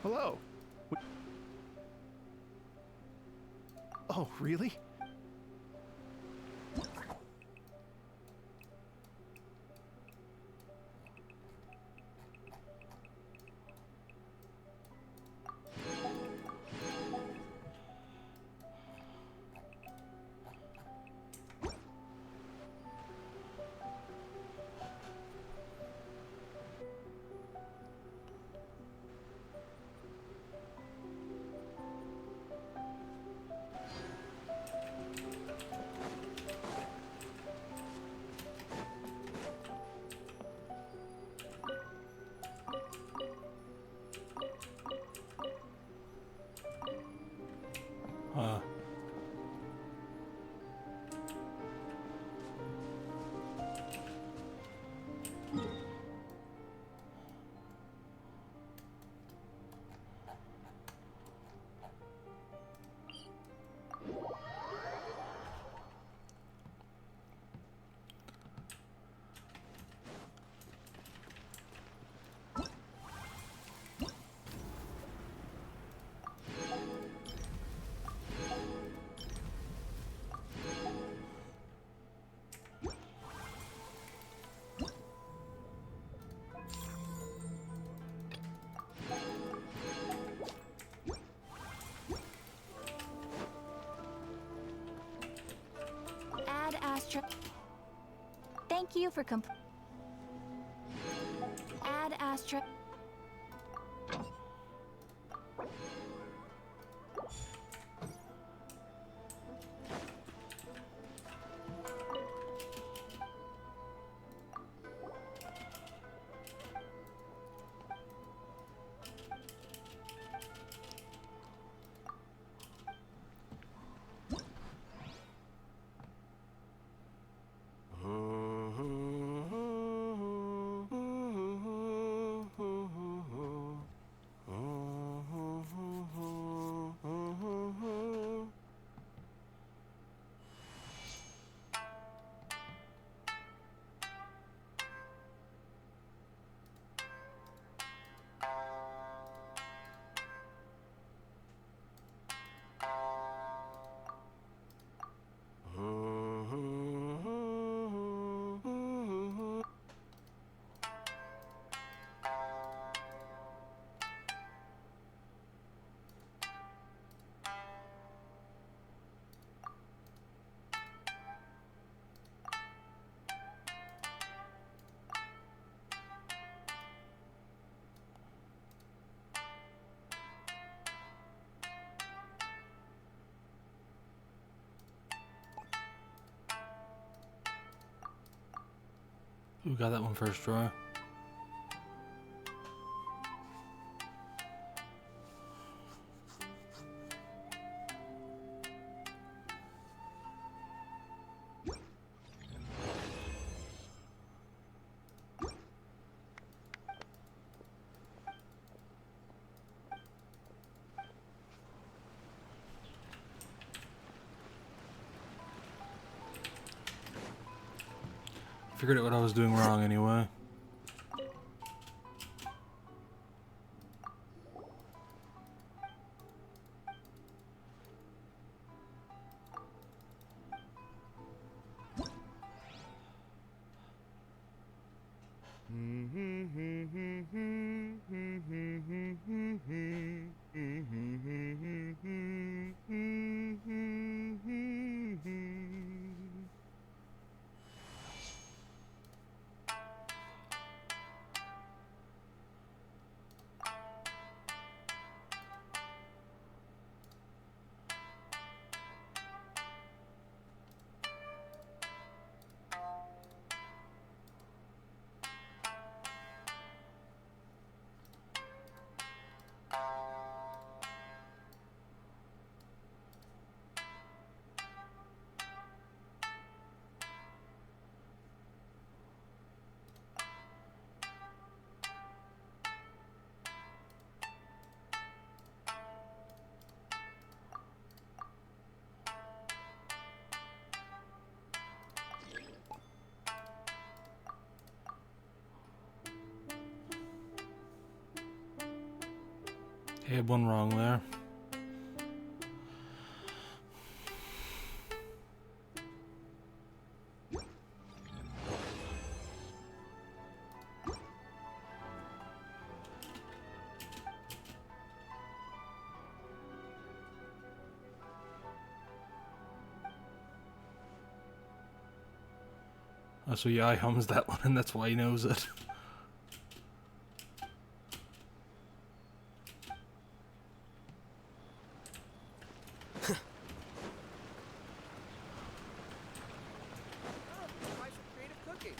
Hello. Oh, really? Add Astra. Thank you for Add Astra. Ooh, got that one first try. Figured out what I was doing wrong anyway. I had one wrong there. Oh, so yeah, I hums that one, and that's why he knows it. Try some creative cooking.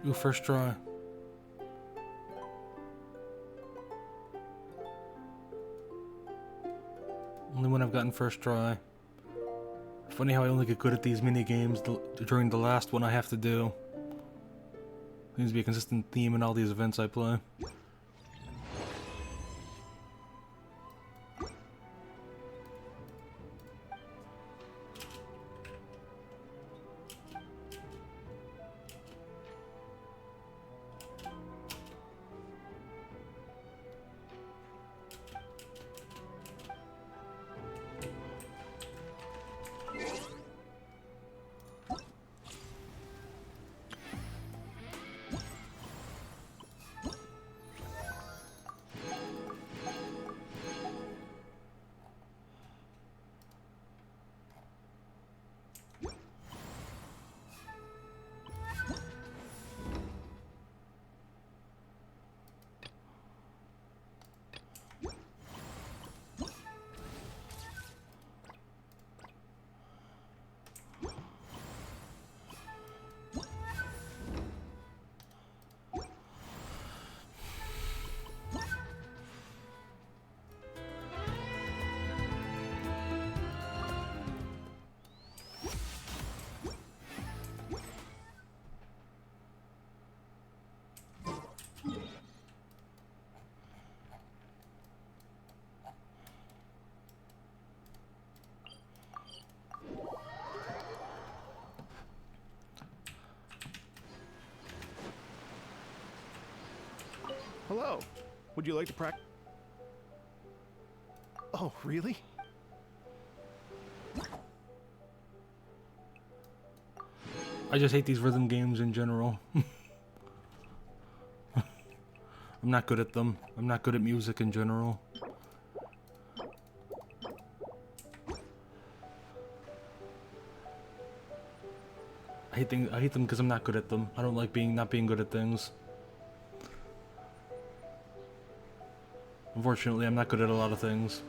Ooh, first try. Only one I've gotten first try. Funny how I only get good at these mini games during the last one I have to do. Seems to be a consistent theme in all these events I play. Hello. Would you like to practice? Oh, really? I just hate these rhythm games in general. I'm not good at them. I'm not good at music in general. I hate them because I'm not good at them. I don't like not being good at things. Unfortunately, I'm not good at a lot of things.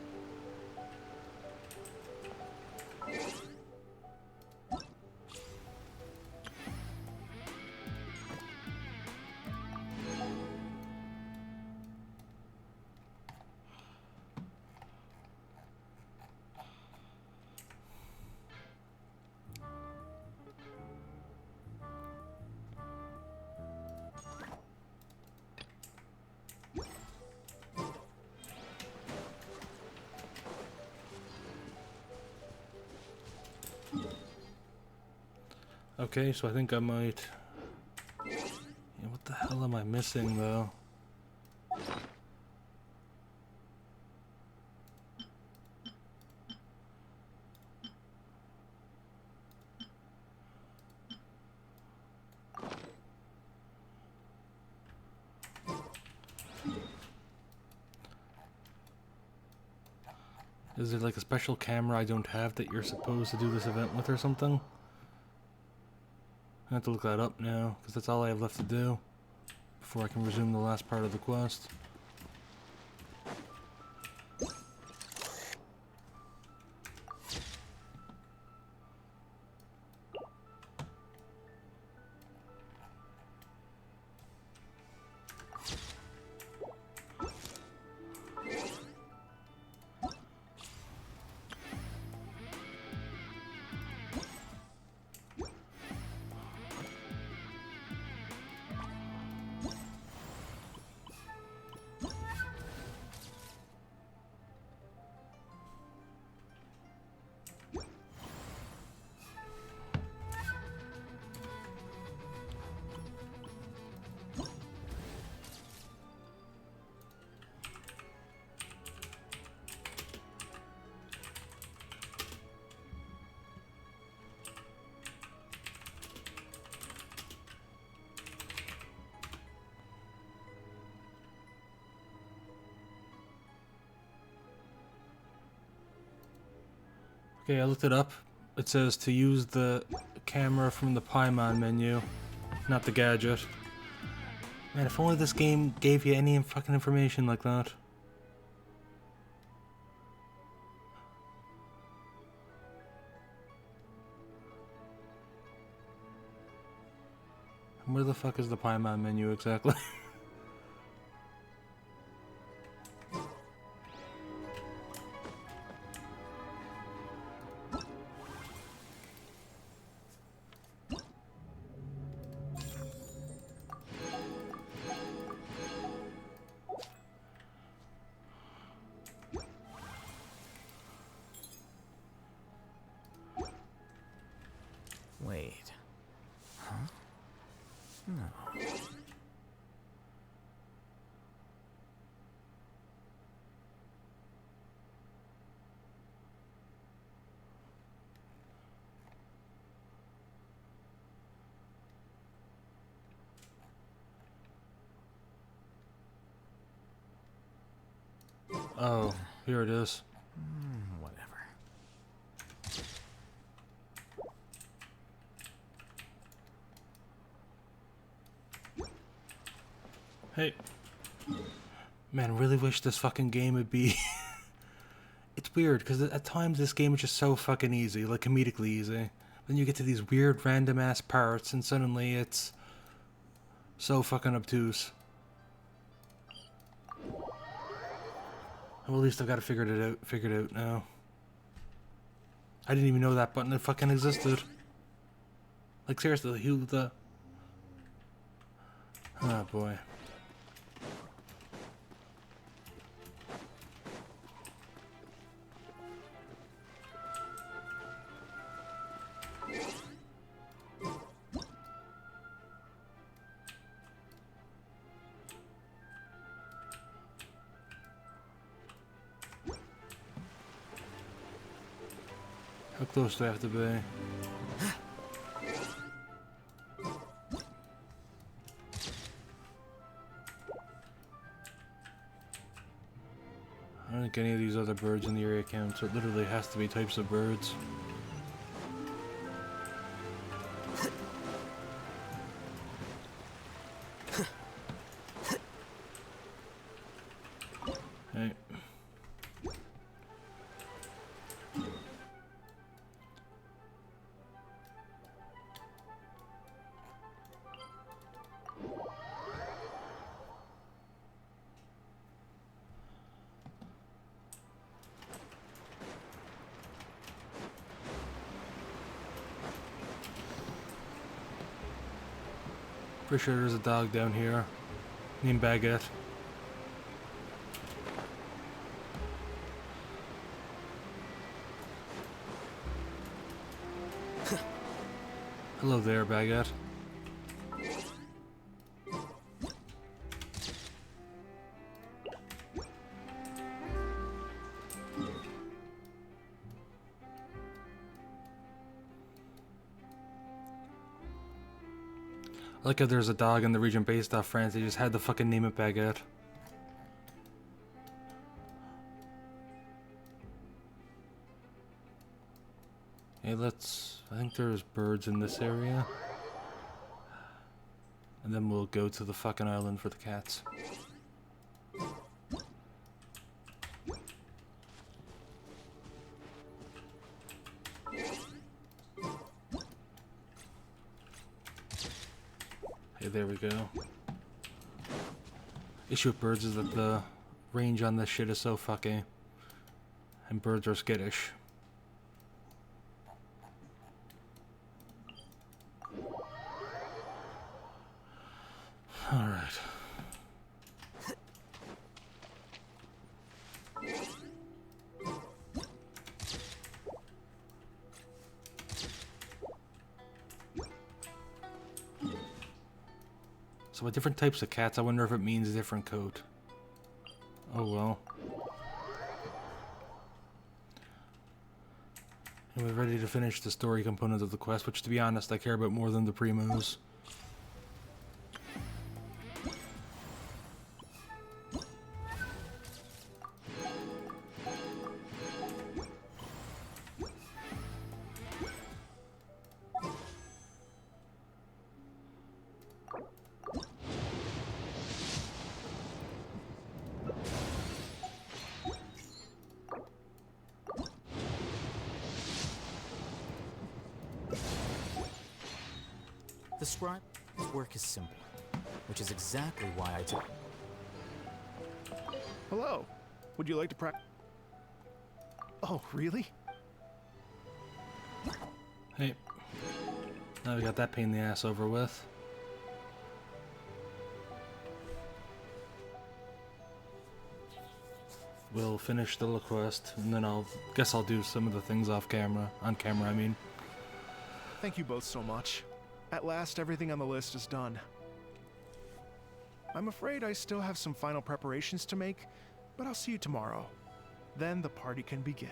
Okay, so I think I might... Yeah, what the hell am I missing, though? Is there like a special camera I don't have that you're supposed to do this event with or something? I have to look that up now, because that's all I have left to do before I can resume the last part of the quest. Okay, I looked it up. It says to use the camera from the Paimon menu, not the gadget. Man, if only this game gave you any fucking information like that. Where the fuck is the Paimon menu exactly? Wait. Huh? No. Oh, here it is. Whatever. Hey. Man, really wish this fucking game would be... It's weird, because at times this game is just so fucking easy, like comedically easy. Then you get to these weird random ass parts and suddenly it's so fucking obtuse. Well, at least I've got to figure it out now. I didn't even know that button fucking existed. Like seriously, who the... Oh boy. How close do I have to be? I don't think any of these other birds in the area count, so it literally has to be types of birds. Hey. Pretty sure there's a dog down here named Baguette. Hello there, Baguette. I like how there's a dog in the region based off France. They just had to fucking name it Baguette. Hey, I think there's birds in this area. And then we'll go to the fucking island for the cats. Hey, there we go. Issue with birds is that the range on this shit is so fucking... And birds are skittish. Alright. So with different types of cats, I wonder if it means a different coat. Oh well. And we're ready to finish the story component of the quest, which to be honest, I care about more than the primos. The scribe's work is simple, which is exactly why I took... Hello. Would you like to practice? Oh, really? Hey. Now we got that pain in the ass over with. We'll finish the little quest, and then guess I'll do some of the things off camera. On camera, I mean. Thank you both so much. At last, everything on the list is done. I'm afraid I still have some final preparations to make, but I'll see you tomorrow. Then the party can begin.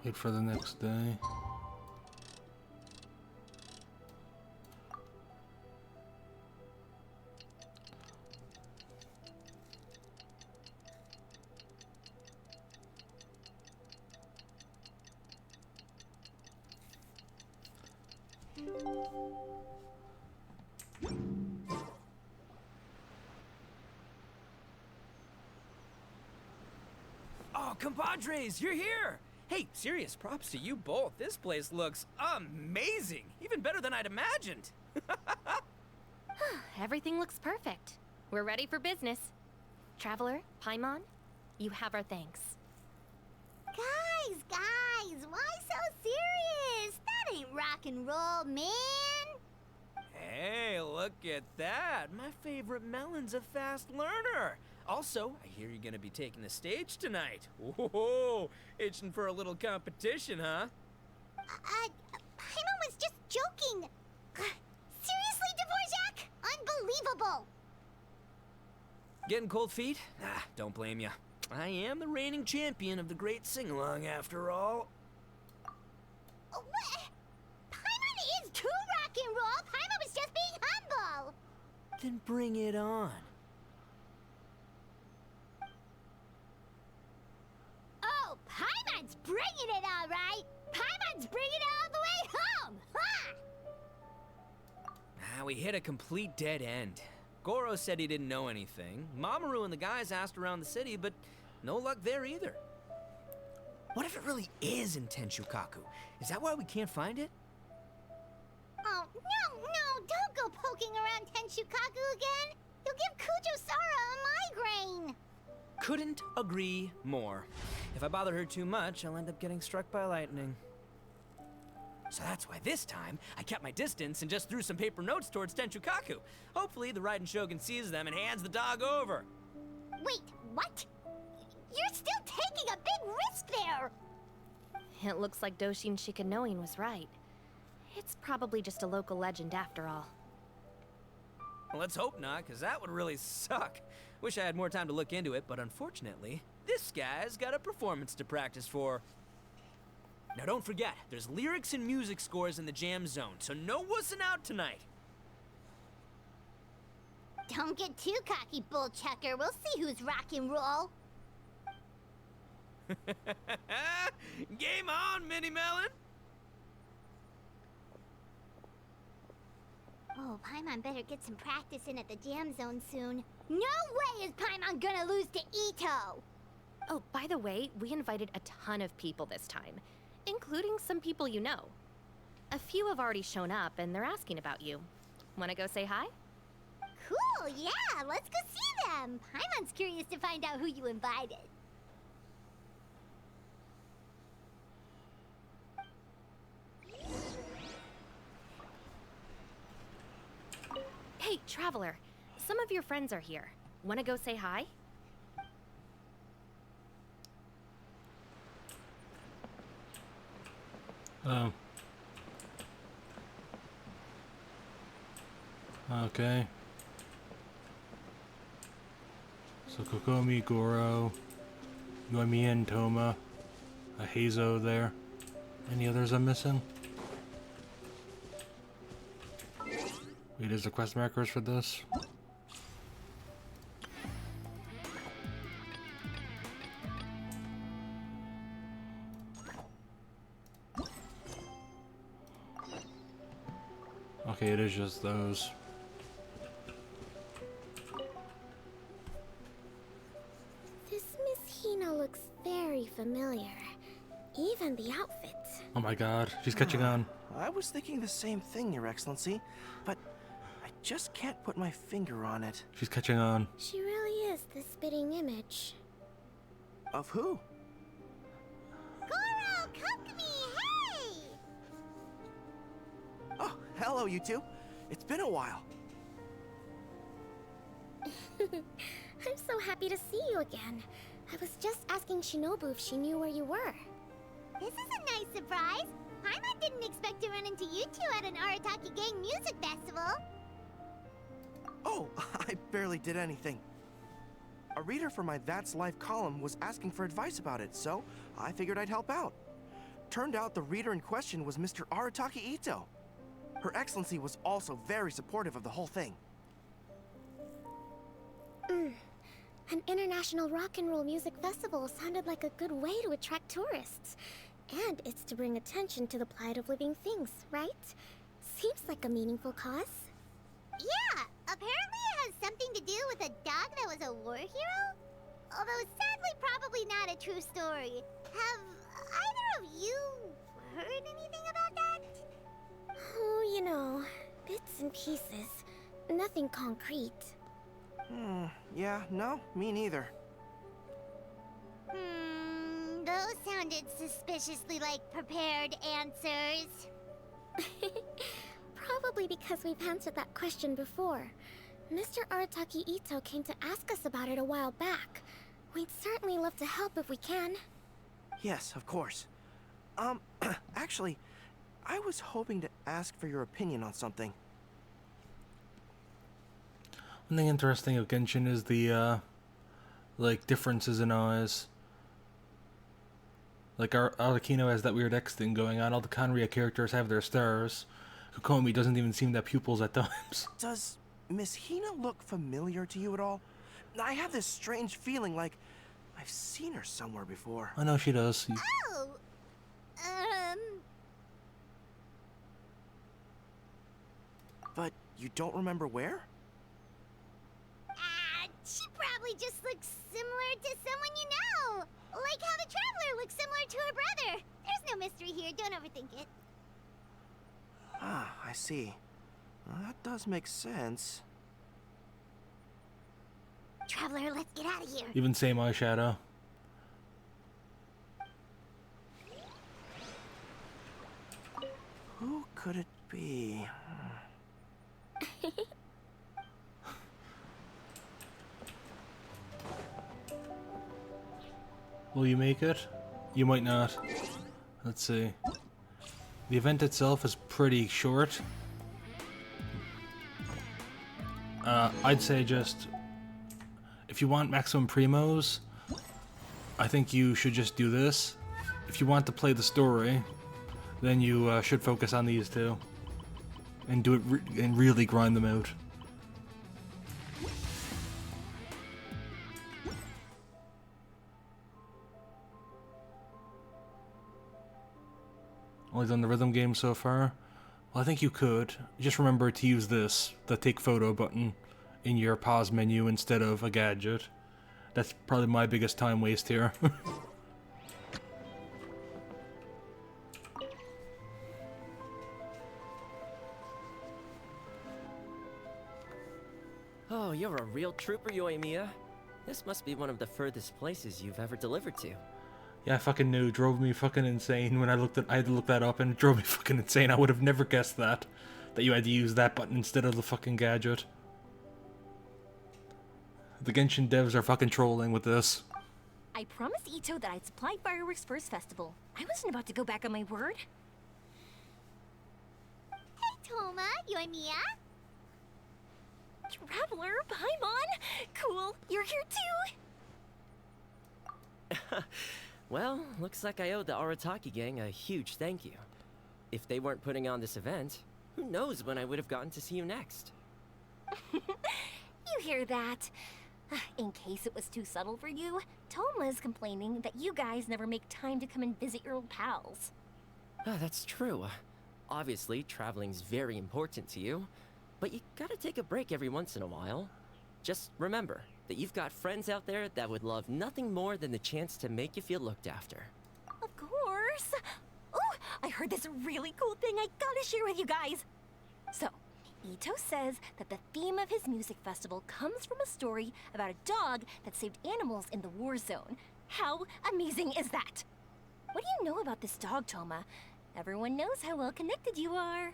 Wait for the next day. Oh, compadres, you're here! Hey, serious props to you both. This place looks amazing. Even better than I'd imagined. Everything looks perfect. We're ready for business. Traveler, Paimon, you have our thanks. Guys, why so serious? That ain't rock and roll, man. Hey, look at that. My favorite melon's a fast learner. Also, I hear you're gonna be taking the stage tonight. Whoa, itching for a little competition, huh? Paimon was just joking. Seriously, Dvorjak? Unbelievable. Getting cold feet? Ah, don't blame you. I am the reigning champion of the great sing-along after all. What? Paimon is too rock and roll. Paimon was just being humble. Then bring it on. Oh, Paimon's bringing it all right. Paimon's bringing it all the way home. Ha! We hit a complete dead end. Goro said he didn't know anything. Mamoru and the guys asked around the city, but no luck there either. What if it really is in Tenshukaku? Is that why we can't find it? Oh, no, don't go poking around Tenshukaku again. You'll give Kujo-Sara a migraine. Couldn't agree more. If I bother her too much, I'll end up getting struck by lightning. So that's why this time, I kept my distance and just threw some paper notes towards Tenshukaku. Hopefully, the Raiden Shogun sees them and hands the dog over. Wait, what? You're still taking a big risk there. It looks like Doshin Shikanoin was right. It's probably just a local legend after all. Well, let's hope not, because that would really suck. Wish I had more time to look into it, but unfortunately, this guy's got a performance to practice for. Now don't forget, there's lyrics and music scores in the jam zone, so no wussing out tonight. Don't get too cocky, bullchucker. We'll see who's rock and roll. Game on, Mini Melon! Oh, Paimon better get some practice in at the jam zone soon. No way is Paimon gonna lose to Itto! Oh, by the way, we invited a ton of people this time, including some people you know. A few have already shown up, and they're asking about you. Wanna go say hi? Cool, yeah, let's go see them. Paimon's curious to find out who you invited. Hey, Traveler, some of your friends are here. Wanna go say hi? Oh. Okay. So Kokomi, Goro, Yoimi and Toma, a heizou there. Any others I'm missing? Wait, is the quest markers for this? Okay, it is just those. This Miss Hina looks very familiar. Even the outfit. Oh my god, she's catching on. I was thinking the same thing, Your Excellency, but I just can't put my finger on it. She's catching on. She really is the spitting image. Of who? Goro, come to me, hey! Oh, hello, you two. It's been a while. I'm so happy to see you again. I was just asking Shinobu if she knew where you were. This is a nice surprise. Paimon didn't expect to run into you two at an Arataki Gang music festival. Oh, I barely did anything. A reader for my That's Life column was asking for advice about it, so I figured I'd help out. Turned out the reader in question was Mr. Arataki Itto. Her Excellency was also very supportive of the whole thing. An international rock and roll music festival sounded like a good way to attract tourists. And it's to bring attention to the plight of living things, right? Seems like a meaningful cause. Yeah, apparently it has something to do with a dog that was a war hero? Although sadly probably not a true story. Have either of you heard anything about that? Oh, you know, bits and pieces. Nothing concrete. Yeah, no, me neither. Those sounded suspiciously like prepared answers. Probably because we've answered that question before. Mr. Arataki Itto came to ask us about it a while back. We'd certainly love to help if we can. Yes, of course. Actually, I was hoping to ask for your opinion on something. One thing interesting of Genshin is the, like, differences in eyes. Like, our Arlecchino has that weird X thing going on. All the Conria characters have their stars. Kokomi doesn't even seem to have pupils at times. Does Miss Hina look familiar to you at all? I have this strange feeling like I've seen her somewhere before. I know she does. Oh! But you don't remember where? She probably just looks similar to someone you know. Like how the Traveler looks similar to her brother. There's no mystery here, don't overthink it. Ah, I see. Well, that does make sense. Traveler, let's get out of here. Even same eyeshadow. Who could it be? Will you make it? You might not. Let's see. The event itself is pretty short. I'd say just... if you want maximum primos, I think you should just do this. If you want to play the story, then you should focus on these two. And do it and really grind them out. Only done the rhythm game so far. Well, I think you could. Just remember to use this, the take photo button, in your pause menu instead of a gadget. That's probably my biggest time waste here. Oh, you're a real trooper, Yoimiya. This must be one of the furthest places you've ever delivered to. Yeah, I fucking knew. It drove me fucking insane when I had to look that up, and it drove me fucking insane. I would have never guessed that you had to use that button instead of the fucking gadget. The Genshin devs are fucking trolling with this. I promised Itto that I'd supply fireworks for his festival. I wasn't about to go back on my word. Hey, Toma, Yoimiya. Traveler, Paimon! Cool, you're here too! Well, looks like I owe the Arataki gang a huge thank you. If they weren't putting on this event, who knows when I would have gotten to see you next. You hear that? In case it was too subtle for you, Toma's complaining that you guys never make time to come and visit your old pals. That's true. Obviously, traveling's very important to you, but you gotta take a break every once in a while. Just remember that you've got friends out there that would love nothing more than the chance to make you feel looked after. Of course! Oh, I heard this really cool thing I gotta share with you guys! So, Itto says that the theme of his music festival comes from a story about a dog that saved animals in the war zone. How amazing is that? What do you know about this dog, Toma? Everyone knows how well connected you are.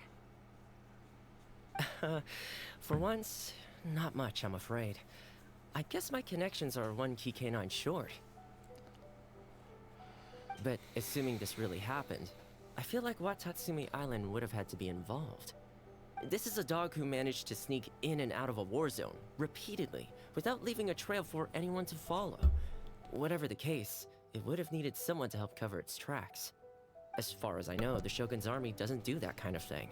For once, not much, I'm afraid. I guess my connections are one key canine short. But assuming this really happened, I feel like Watatsumi Island would have had to be involved. This is a dog who managed to sneak in and out of a war zone, repeatedly, without leaving a trail for anyone to follow. Whatever the case, it would have needed someone to help cover its tracks. As far as I know, the Shogun's army doesn't do that kind of thing.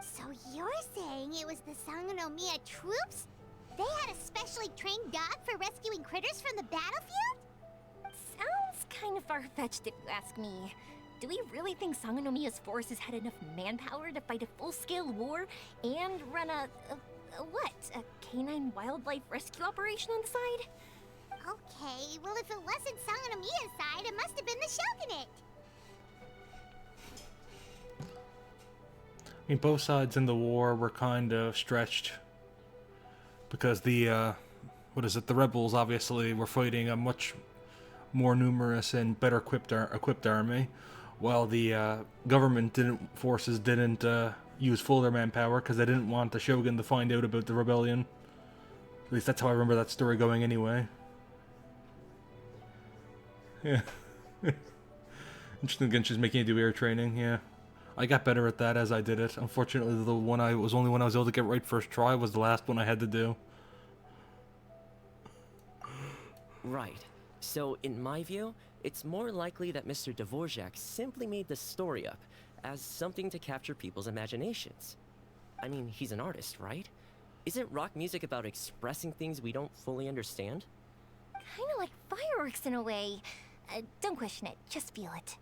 So you're saying it was the Sangonomiya troops? They had a specially trained dog for rescuing critters from the battlefield? Sounds kind of far-fetched if you ask me. Do we really think Sangonomiya's forces had enough manpower to fight a full-scale war and run a canine wildlife rescue operation on the side? Okay, well if it wasn't Sangonomiya's side, it must have been the Shogunate. I mean, both sides in the war were kind of stretched. Because the, the rebels obviously were fighting a much more numerous and better equipped army. While the government forces didn't use full their manpower because they didn't want the Shogun to find out about the rebellion. At least that's how I remember that story going anyway. Yeah. Interesting Genshin's making you do air training, yeah. I got better at that as I did it. Unfortunately, the one I was able to get right first try was the last one I had to do. Right. So, in my view, it's more likely that Mr. Dvorjak simply made the story up as something to capture people's imaginations. I mean, he's an artist, right? Isn't rock music about expressing things we don't fully understand? Kinda like fireworks in a way. Don't question it, just feel it.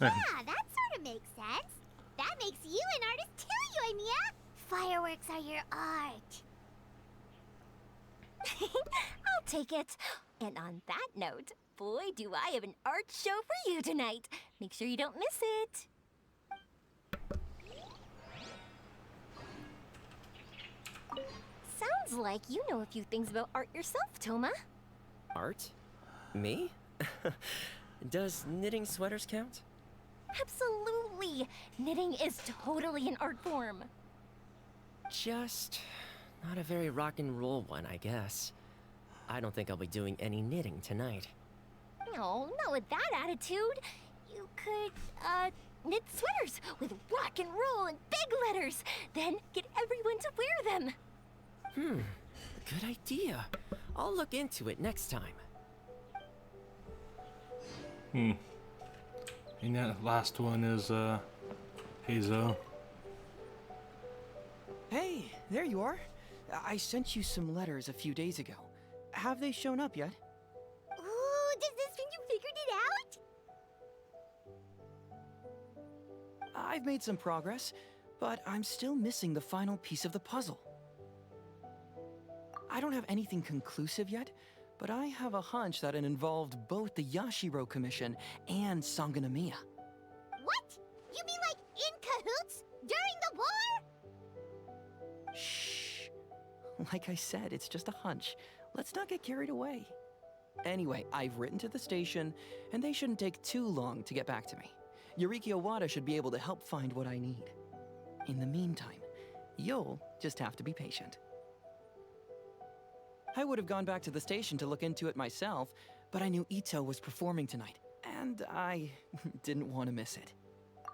Yeah, that sort of makes sense. That makes you an artist too, Yoimiya. Fireworks are your art. I'll take it. And on that note, boy, do I have an art show for you tonight. Make sure you don't miss it. Sounds like you know a few things about art yourself, Toma. Art? Me? Does knitting sweaters count? Absolutely! Knitting is totally an art form. Just not a very rock and roll one, I guess. I don't think I'll be doing any knitting tonight. No, not with that attitude. You could, knit sweaters with rock and roll and big letters, then get everyone to wear them. Good idea. I'll look into it next time. And that last one is, heizou. Hey, there you are. I sent you some letters a few days ago. Have they shown up yet? Ooh, does this mean you figured it out? I've made some progress, but I'm still missing the final piece of the puzzle. I don't have anything conclusive yet, but I have a hunch that it involved both the Yashiro Commission and Sangonomiya. What? You mean like in cahoots? During the war? Shh. Like I said, it's just a hunch. Let's not get carried away. Anyway, I've written to the station, and they shouldn't take too long to get back to me. Yoriki Owada should be able to help find what I need. In the meantime, you'll just have to be patient. I would have gone back to the station to look into it myself, but I knew Itto was performing tonight, and I didn't want to miss it.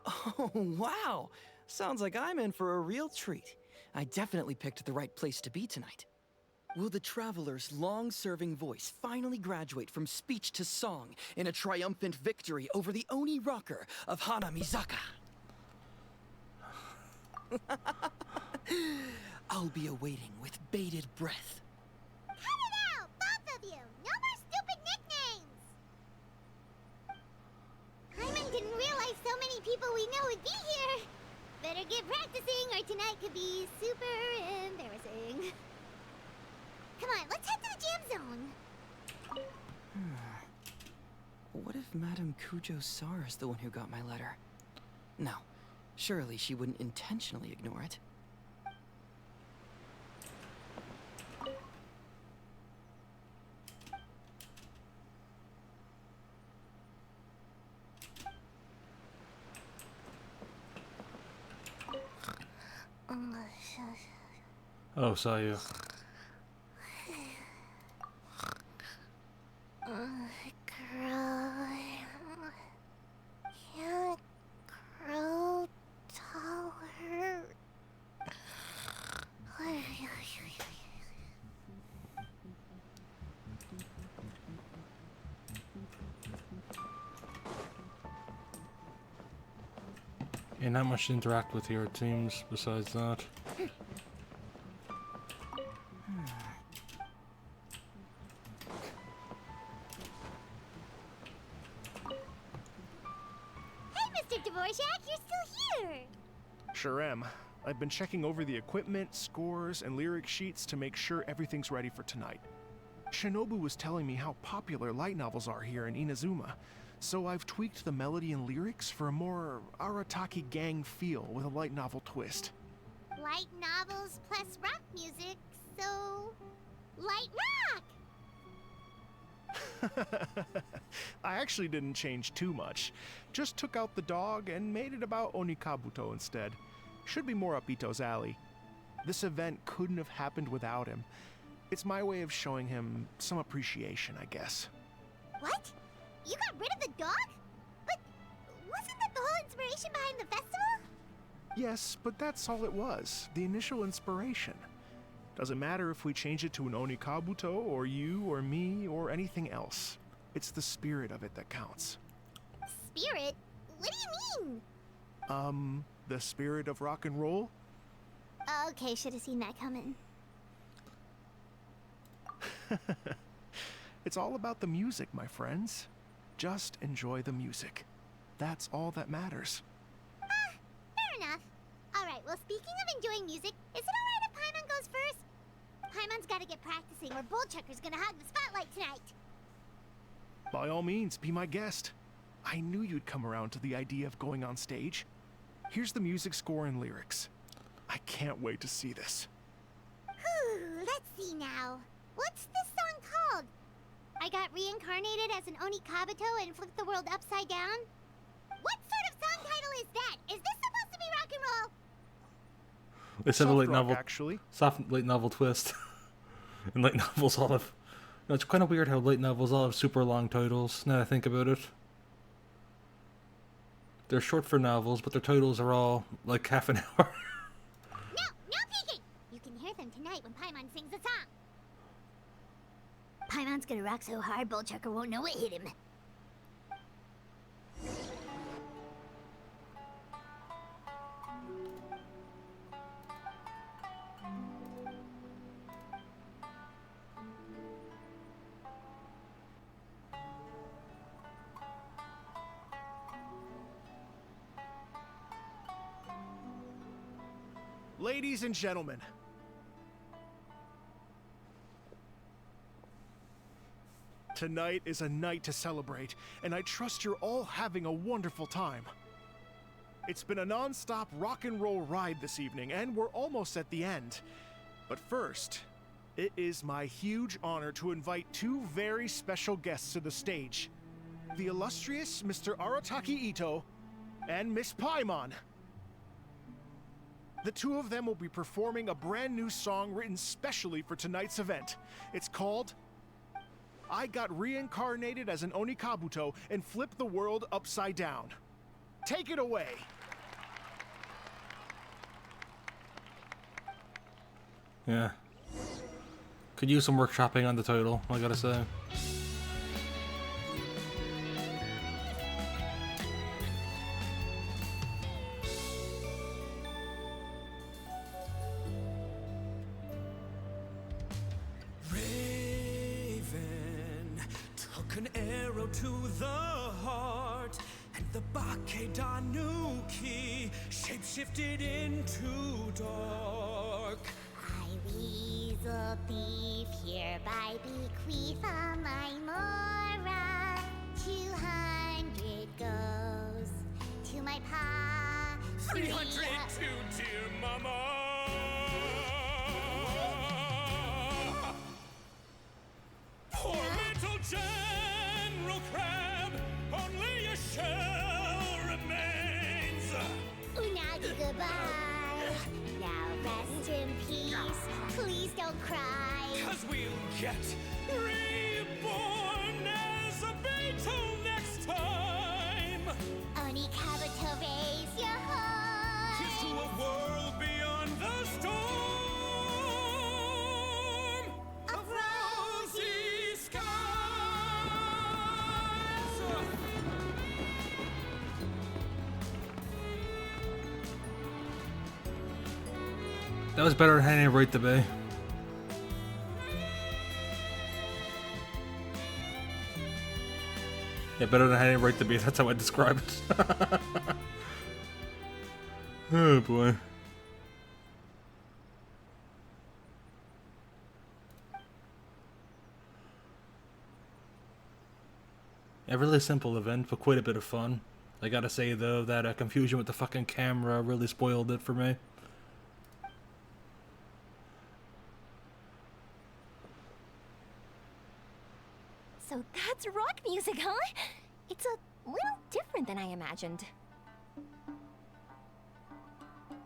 Oh, wow! Sounds like I'm in for a real treat. I definitely picked the right place to be tonight. Will the Traveler's long-serving voice finally graduate from speech to song in a triumphant victory over the Oni rocker of Hanamizaka? I'll be awaiting with bated breath. Cut it out, both of you! No more stupid nicknames! Hyman didn't realize so many people we know would be here. Better get practicing or tonight could be super embarrassing. Come on, let's head to the jam zone. What if Madame Kujo-Sara is the one who got my letter? No, surely she wouldn't intentionally ignore it. Oh, saw you. Can't grow taller. And not much to interact with here, it seems, besides that. Dvorjak, you're still here! Sure am. I've been checking over the equipment, scores, and lyric sheets to make sure everything's ready for tonight. Shinobu was telling me how popular light novels are here in Inazuma, so I've tweaked the melody and lyrics for a more Arataki gang feel with a light novel twist. Light novels plus rock music, so... light rock! I actually didn't change too much. Just took out the dog and made it about Onikabuto instead. Should be more up Itto's alley. This event couldn't have happened without him. It's my way of showing him some appreciation, I guess. What? You got rid of the dog? But wasn't that the whole inspiration behind the festival? Yes, but that's all it was. The initial inspiration. Doesn't matter if we change it to an Onikabuto, or you, or me, or anything else. It's the spirit of it that counts. Spirit? What do you mean? The spirit of rock and roll? Okay, should have seen that coming. It's all about the music, my friends. Just enjoy the music. That's all that matters. Fair enough. Alright, well, speaking of enjoying music, is it alright if Paimon goes first? Paimon's gotta get practicing, or Bullchucker's gonna hog the spotlight tonight. By all means, be my guest. I knew you'd come around to the idea of going on stage. Here's the music score and lyrics. I can't wait to see this. Whew, let's see now. What's this song called? I got reincarnated as an Onikabuto and flipped the world upside down? What sort of song title is that? Is this supposed to be rock and roll? It's a Soft light rock, novel, actually. soft light novel twist. And light novels all have. No, it's kind of weird how light novels all have super long titles. Now that I think about it, they're short for novels, but their titles are all like half an hour. No peeking! You can hear them tonight when Paimon sings a song. Paimon's gonna rock so hard, Bullchucker won't know what hit him. Ladies and gentlemen, tonight is a night to celebrate, and I trust you're all having a wonderful time. It's been a non-stop rock and roll ride this evening, and we're almost at the end. But first, it is my huge honor to invite two very special guests to the stage. The illustrious Mr. Arataki Itto and Miss Paimon. The two of them will be performing a brand new song written specially for tonight's event. It's called I Got Reincarnated as an Onikabuto and Flipped the World Upside Down. Take it away. Yeah. Could use some workshopping on the title, I gotta say. An arrow to the heart, and the Bakedanuki shapeshifted into dark. I weasel thief hereby bequeath all my mora. 200 goes to my pa. 300 to dear mama. Poor little General Crab, only a shell remains. Unagi, goodbye. Now rest in peace. Please don't cry. 'Cause we'll get reborn as a beetle next time. Onikabuto, raise your heart. Here's to a world beyond the storm of rosy skies. That was better than Any Right to Be. Yeah, better than Any Right to Be. That's how I describe it. Oh boy. A really simple event, but quite a bit of fun. I gotta say though, that confusion with the fucking camera really spoiled it for me. So that's rock music, huh? It's a little different than I imagined.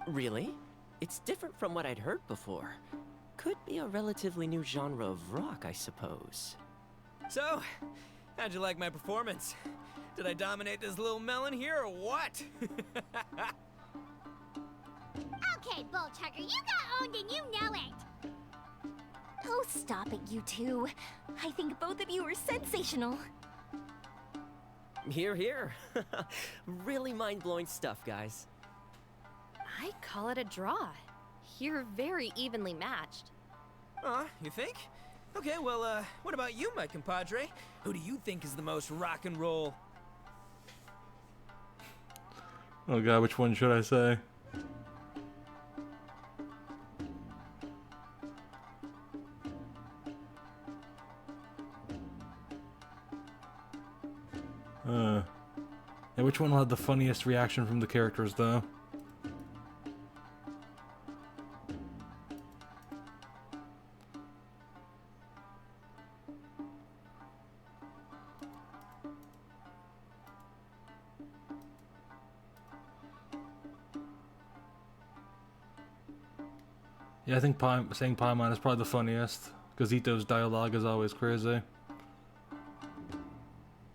Really? It's different from what I'd heard before. Could be a relatively new genre of rock, I suppose. So, How'd you like my performance? Did I dominate this little melon here or what? Okay, Bullchucker, you got owned and you know it. Oh, stop it, you two. I think both of you are sensational. Here, here. Really mind-blowing stuff, guys. I call it a draw. You're very evenly matched. You think? Okay, well, what about you, my compadre? Who do you think is the most rock and roll? Oh god, which one should I say? Yeah, which one had the funniest reaction from the characters, though? Yeah, I think saying Paimon is probably the funniest, because Itto's dialogue is always crazy.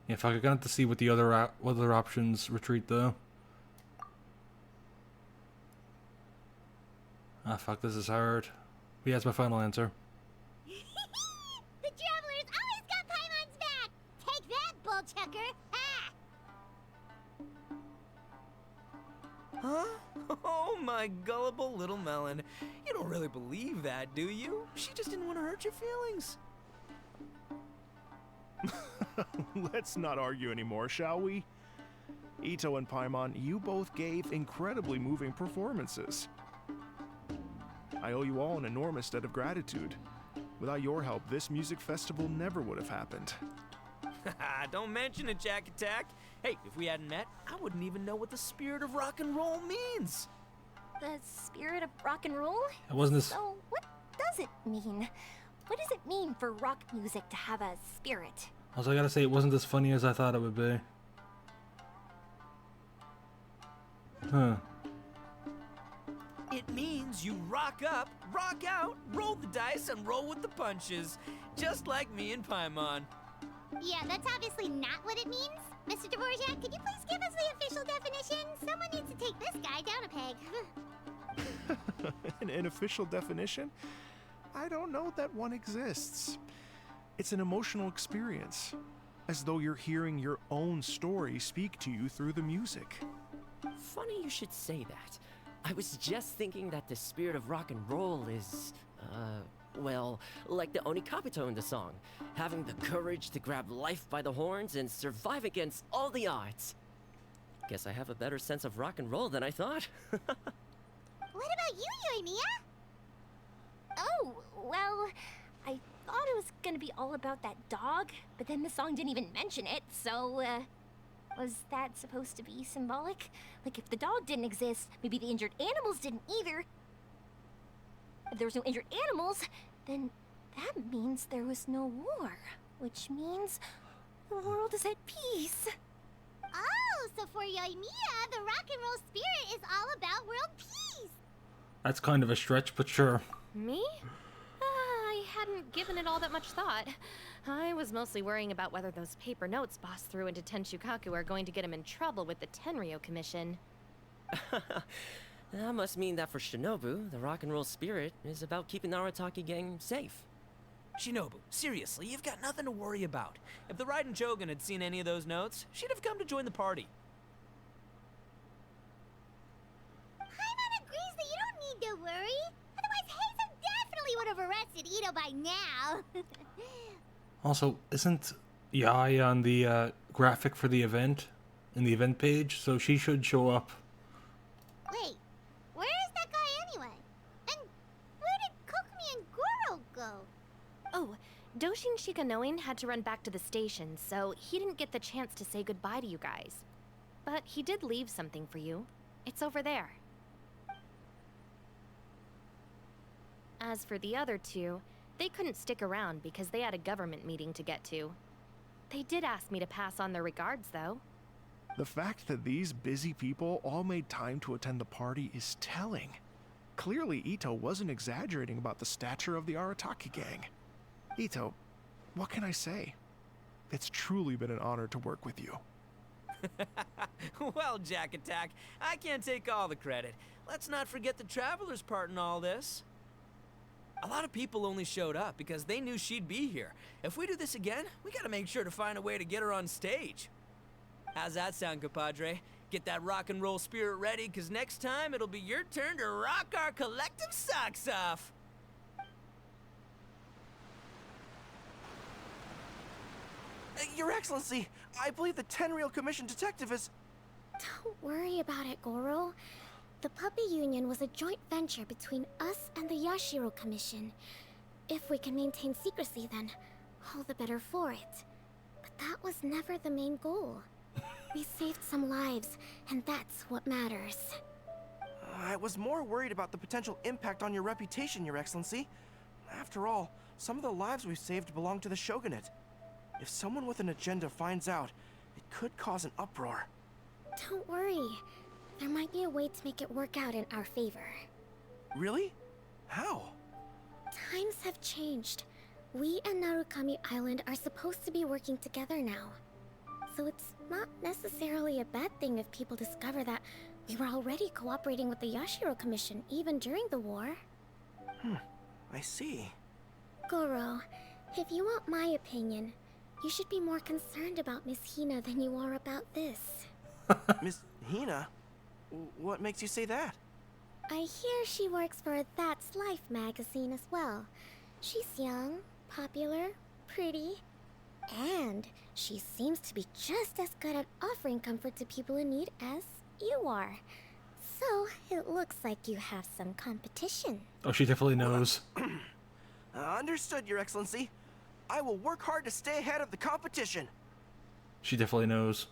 Yeah, fuck, I'm gonna have to see what the other options retreat, though. Ah, fuck, this is hard. But yeah, that's my final answer. The Traveler's always got Paimon's back! Take that, Bullchucker! Ha! Huh? Oh, my gullible little melon. You don't really believe that, do you? She just didn't want to hurt your feelings. Let's not argue anymore, shall we? Itto and Paimon, you both gave incredibly moving performances. I owe you all an enormous debt of gratitude. Without your help, this music festival never would have happened. Don't mention it, Jack Attack. Hey, if we hadn't met, I wouldn't even know what the spirit of rock and roll means. The spirit of rock and roll? It wasn't this. So, what does it mean? What does it mean for rock music to have a spirit? Also, I gotta say, it wasn't as funny as I thought it would be. Huh. It means you rock up, rock out, roll the dice, and roll with the punches. Just like me and Paimon. Yeah, that's obviously not what it means. Mr. Dvorjak, could you please give us the official definition? Someone needs to take this guy down a peg. An official definition? I don't know that one exists. It's an emotional experience, as though you're hearing your own story speak to you through the music. Funny you should say that. I was just thinking that the spirit of rock and roll is, well, like the Onikapito in the song. Having the courage to grab life by the horns and survive against all the odds. Guess I have a better sense of rock and roll than I thought. What about you, Yoimiya? Oh, well, I thought it was gonna be all about that dog, but then the song didn't even mention it, so, was that supposed to be symbolic? Like, if the dog didn't exist, maybe the injured animals didn't either. If there was no injured animals, then that means there was no war, which means the world is at peace. Oh, so for Yoimiya, the rock and roll spirit is all about world peace. That's kind of a stretch, but sure. Me? I hadn't given it all that much thought. I was mostly worrying about whether those paper notes Boss threw into Tenshukaku are going to get him in trouble with the Tenryo Commission. That must mean that for Shinobu, the rock and roll spirit is about keeping the Arataki gang safe. Shinobu, seriously, you've got nothing to worry about. If the Raiden Jogan had seen any of those notes, she'd have come to join the party. Paimon agrees that you don't need to worry. Otherwise, heizou definitely would have arrested Itto by now. Also, isn't Yai on the graphic for the event? In the event page? So she should show up. Wait, where is that guy anyway? And where did Kokumi and Goro go? Oh, Doshin Shikanoin had to run back to the station, so he didn't get the chance to say goodbye to you guys. But he did leave something for you. It's over there. As for the other two, they couldn't stick around because they had a government meeting to get to. They did ask me to pass on their regards, though. The fact that these busy people all made time to attend the party is telling. Clearly, Itto wasn't exaggerating about the stature of the Arataki gang. Itto, what can I say? It's truly been an honor to work with you. Well, Jack Attack, I can't take all the credit. Let's not forget the Traveler's part in all this. A lot of people only showed up because they knew she'd be here. If we do this again, we gotta make sure to find a way to get her on stage. How's that sound, compadre? Get that rock and roll spirit ready, because next time it'll be your turn to rock our collective socks off. Your Excellency, I believe the Tenryou Commission detective is... Don't worry about it, Goro. The Puppy Union was a joint venture between us and the Yashiro Commission. If we can maintain secrecy, then all the better for it. But that was never the main goal. We saved some lives, and that's what matters. I was more worried about the potential impact on your reputation, Your Excellency. After all, some of the lives we've saved belong to the Shogunate. If someone with an agenda finds out, it could cause an uproar. Don't worry. There might be a way to make it work out in our favor. Really? How? Times have changed. We and Narukami Island are supposed to be working together now. So it's not necessarily a bad thing if people discover that we were already cooperating with the Yashiro Commission even during the war. I see. Goro, if you want my opinion, you should be more concerned about Miss Hina than you are about this. Miss Hina? What makes you say that? I hear she works for That's Life magazine as well. She's young, popular, pretty, and she seems to be just as good at offering comfort to people in need as you are. So, it looks like you have some competition. Oh, she definitely knows. Understood, Your Excellency. I will work hard to stay ahead of the competition. She definitely knows.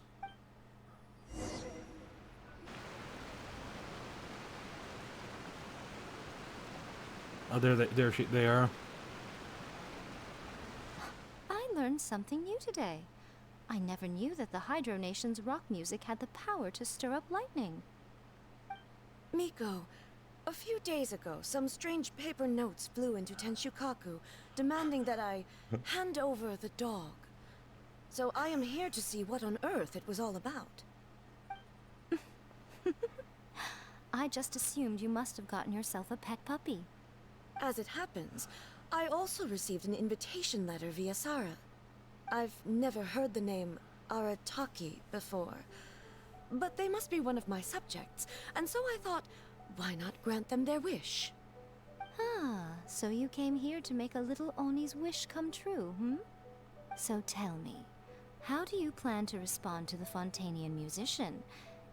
Oh, they are. I learned something new today. I never knew that the Hydro Nation's rock music had the power to stir up lightning. Miko, a few days ago, some strange paper notes flew into Tenshukaku, demanding that I hand over the dog. So I am here to see what on earth it was all about. I just assumed you must have gotten yourself a pet puppy. As it happens, I also received an invitation letter via Sara. I've never heard the name Arataki before, but they must be one of my subjects, and so I thought, why not grant them their wish? Ah, so you came here to make a little Oni's wish come true, hmm? So tell me, how do you plan to respond to the Fontanian musician?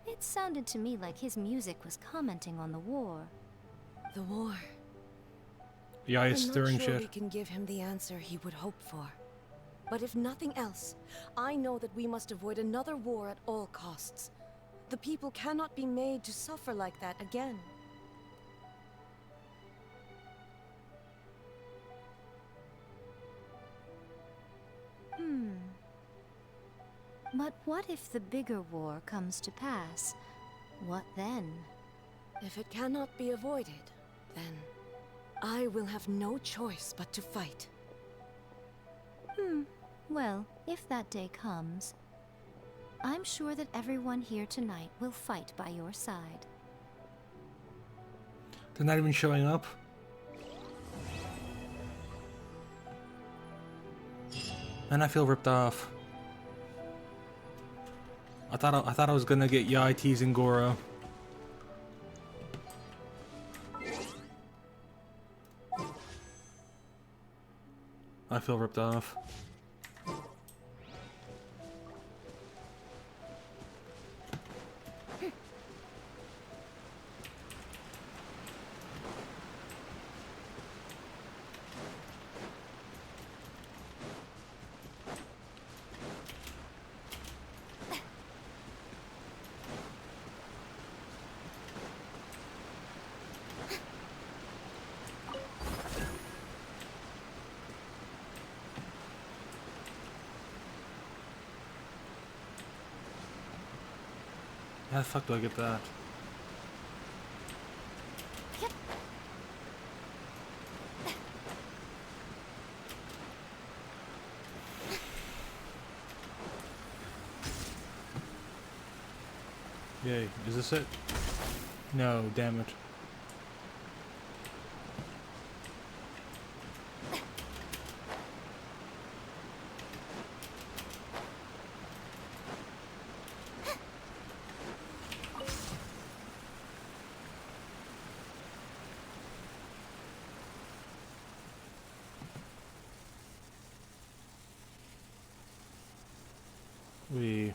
It sounded to me like his music was commenting on the war. The war. Yeah, it's stirring I'm not sure shit. we can give him the answer he would hope for. But if nothing else, I know that we must avoid another war at all costs. The people cannot be made to suffer like that again. But what if the bigger war comes to pass? What then? If it cannot be avoided, then I will have no choice but to fight. Well, if that day comes, I'm sure that everyone here tonight will fight by your side. They're not even showing up. And I feel ripped off. I thought I was gonna get Yai teasing Goro. I feel ripped off. How the fuck do I get that? Yay. Is this it? No, damn it. We...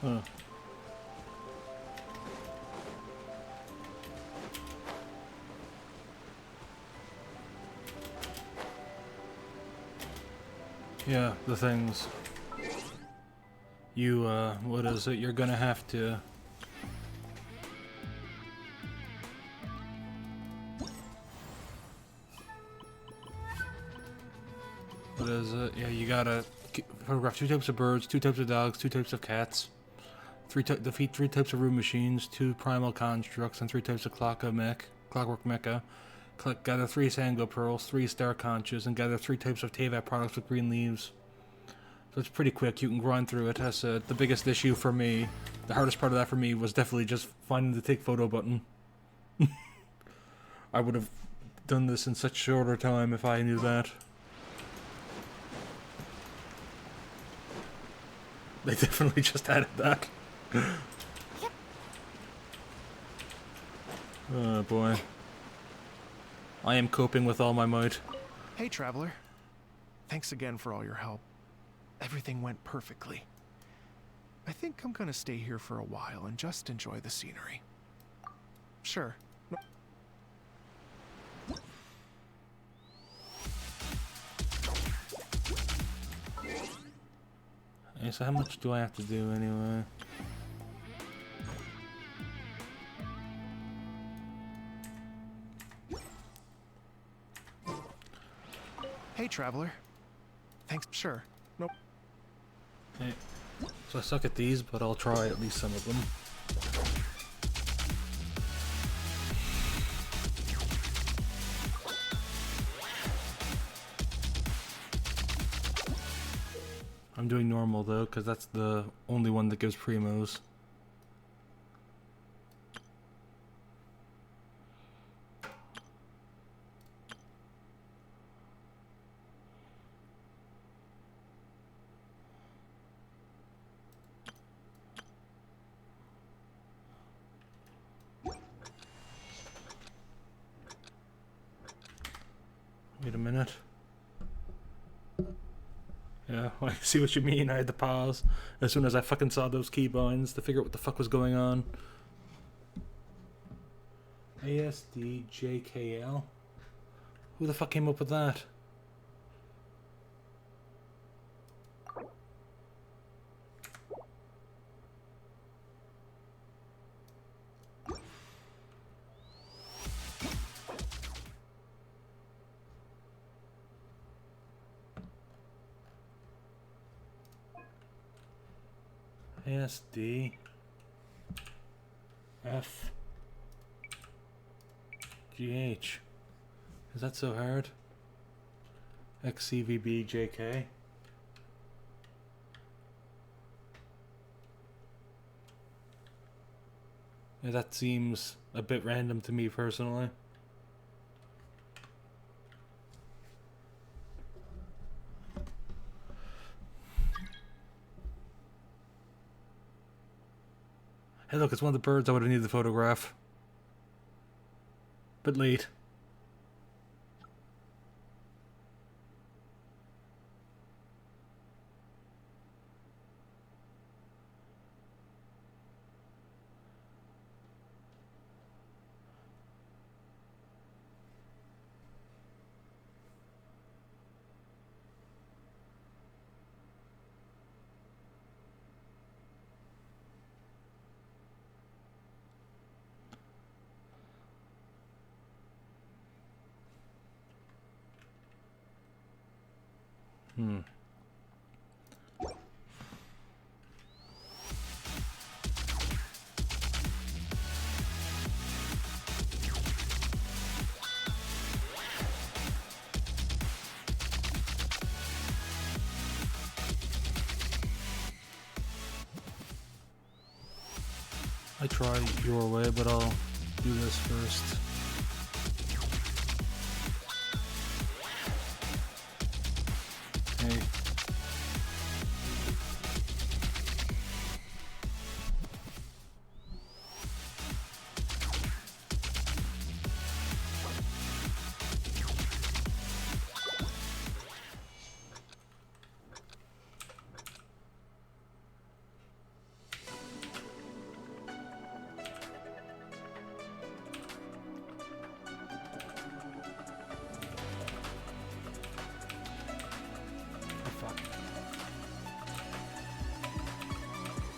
Huh. Yeah, the things. You, what is it? You're gonna have to... What is it? Yeah, you gotta photograph 2 types of birds, 2 types of dogs, 2 types of cats, defeat 3 types of room machines, 2 primal constructs, and 3 types of clockwork mecha. Gather 3 Sango pearls, 3 star conches, and gather 3 types of Teyvat products with green leaves. So it's pretty quick, you can grind through it. That's the biggest issue for me. The hardest part of that for me was definitely just finding the take photo button. I would have done this in such shorter time if I knew that. They definitely just added that. Oh boy. I am coping with all my might. Hey, traveler. Thanks again for all your help. Everything went perfectly. I think I'm gonna stay here for a while and just enjoy the scenery. Sure. Okay, so how much do I have to do anyway? Hey, traveler. Thanks. Sure. Nope. Hey. So I suck at these, but I'll try at least some of them. I'm doing normal though, because that's the only one that gives primos. Wait a minute. Yeah, I see what you mean. I had to pause as soon as I fucking saw those keybinds to figure out what the fuck was going on. ASDJKL? Who the fuck came up with that? ASD F GH. Is that so hard? XCVBJK. Yeah, that seems a bit random to me personally. Hey look, it's one of the birds I would have needed to photograph. Bit late. I try your way, but I'll do this first. Hey.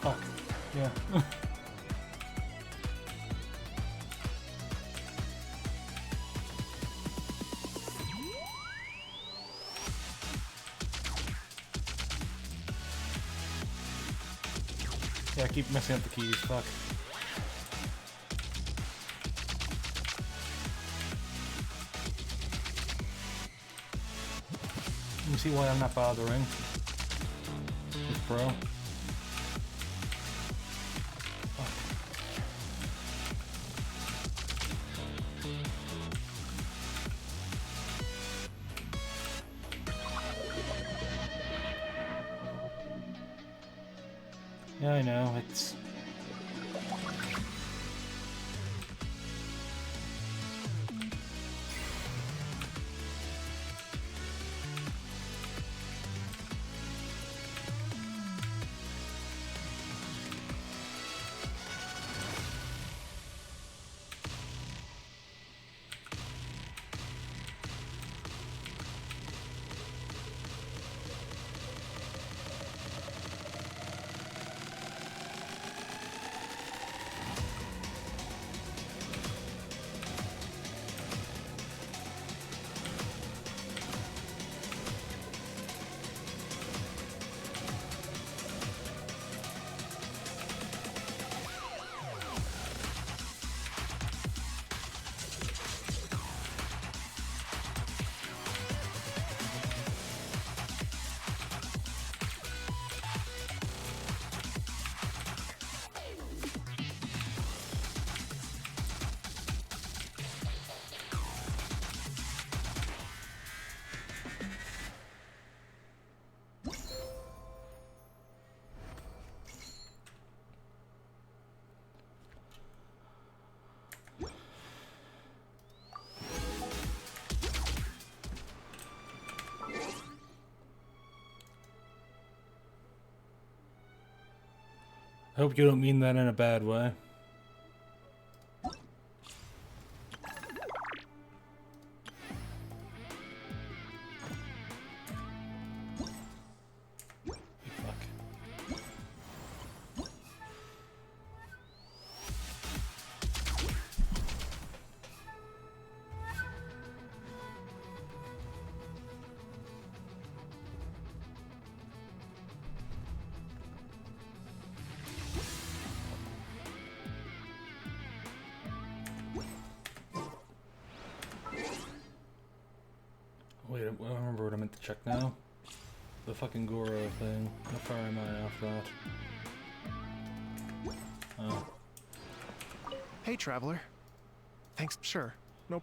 Fuck. Yeah. Yeah, I keep messing up the keys. Fuck. You see why I'm not bothering this pro? Yeah, I know, it's... I hope you don't mean that in a bad way. Wait, I remember what I meant to check now. The fucking Goro thing. How far am I off that? Oh. Hey, traveler. Thanks. Sure. Nope.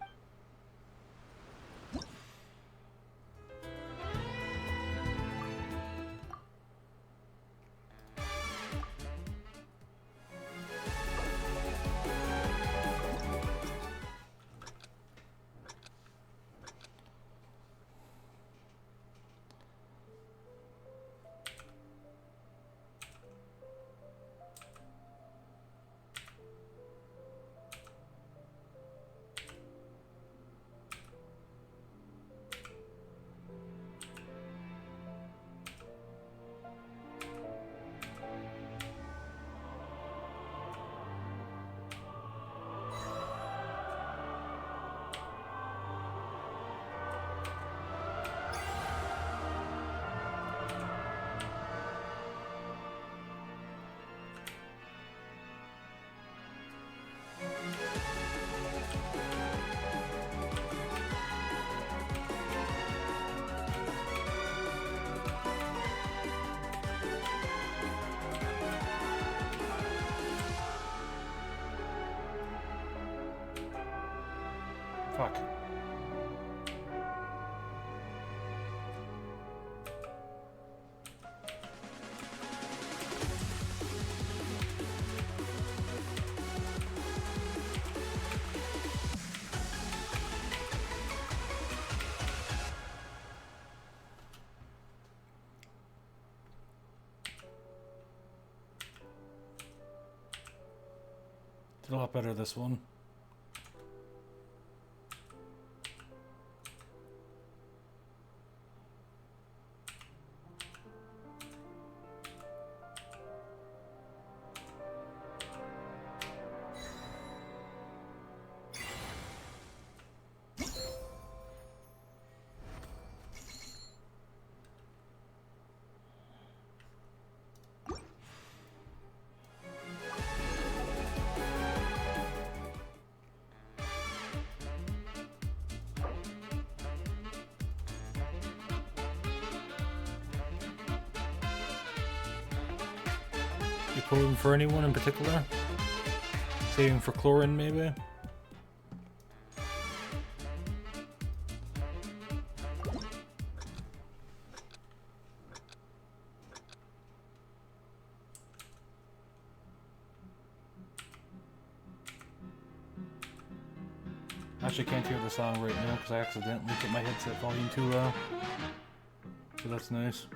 Fuck. Did a lot better this one. You pulling for anyone in particular? Saving for chlorine, maybe? Actually, can't hear the song right now because I accidentally put my headset volume too low. So that's nice.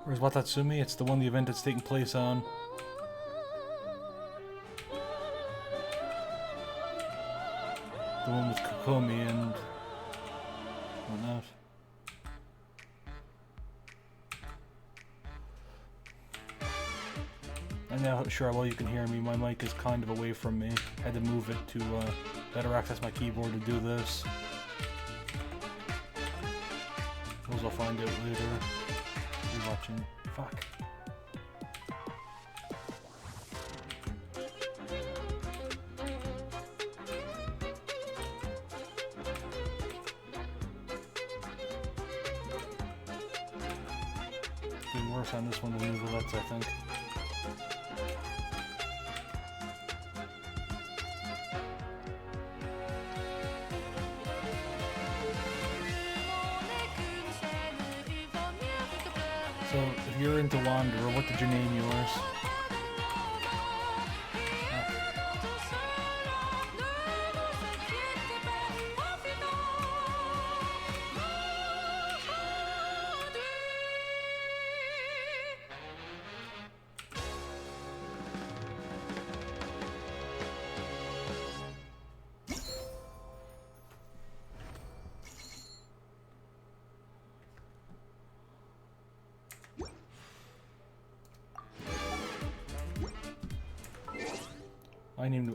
Where's Watatsumi? It's the one the event is taking place on. The one with Kokomi and whatnot. I'm not sure how well you can hear me. My mic is kind of away from me. I had to move it to better access my keyboard to do this. Those I'll find out later. You're watching. Fuck. Getting worse on this one than Nouvelettes, I think. So, if you're into Wanderer, what did you name yours?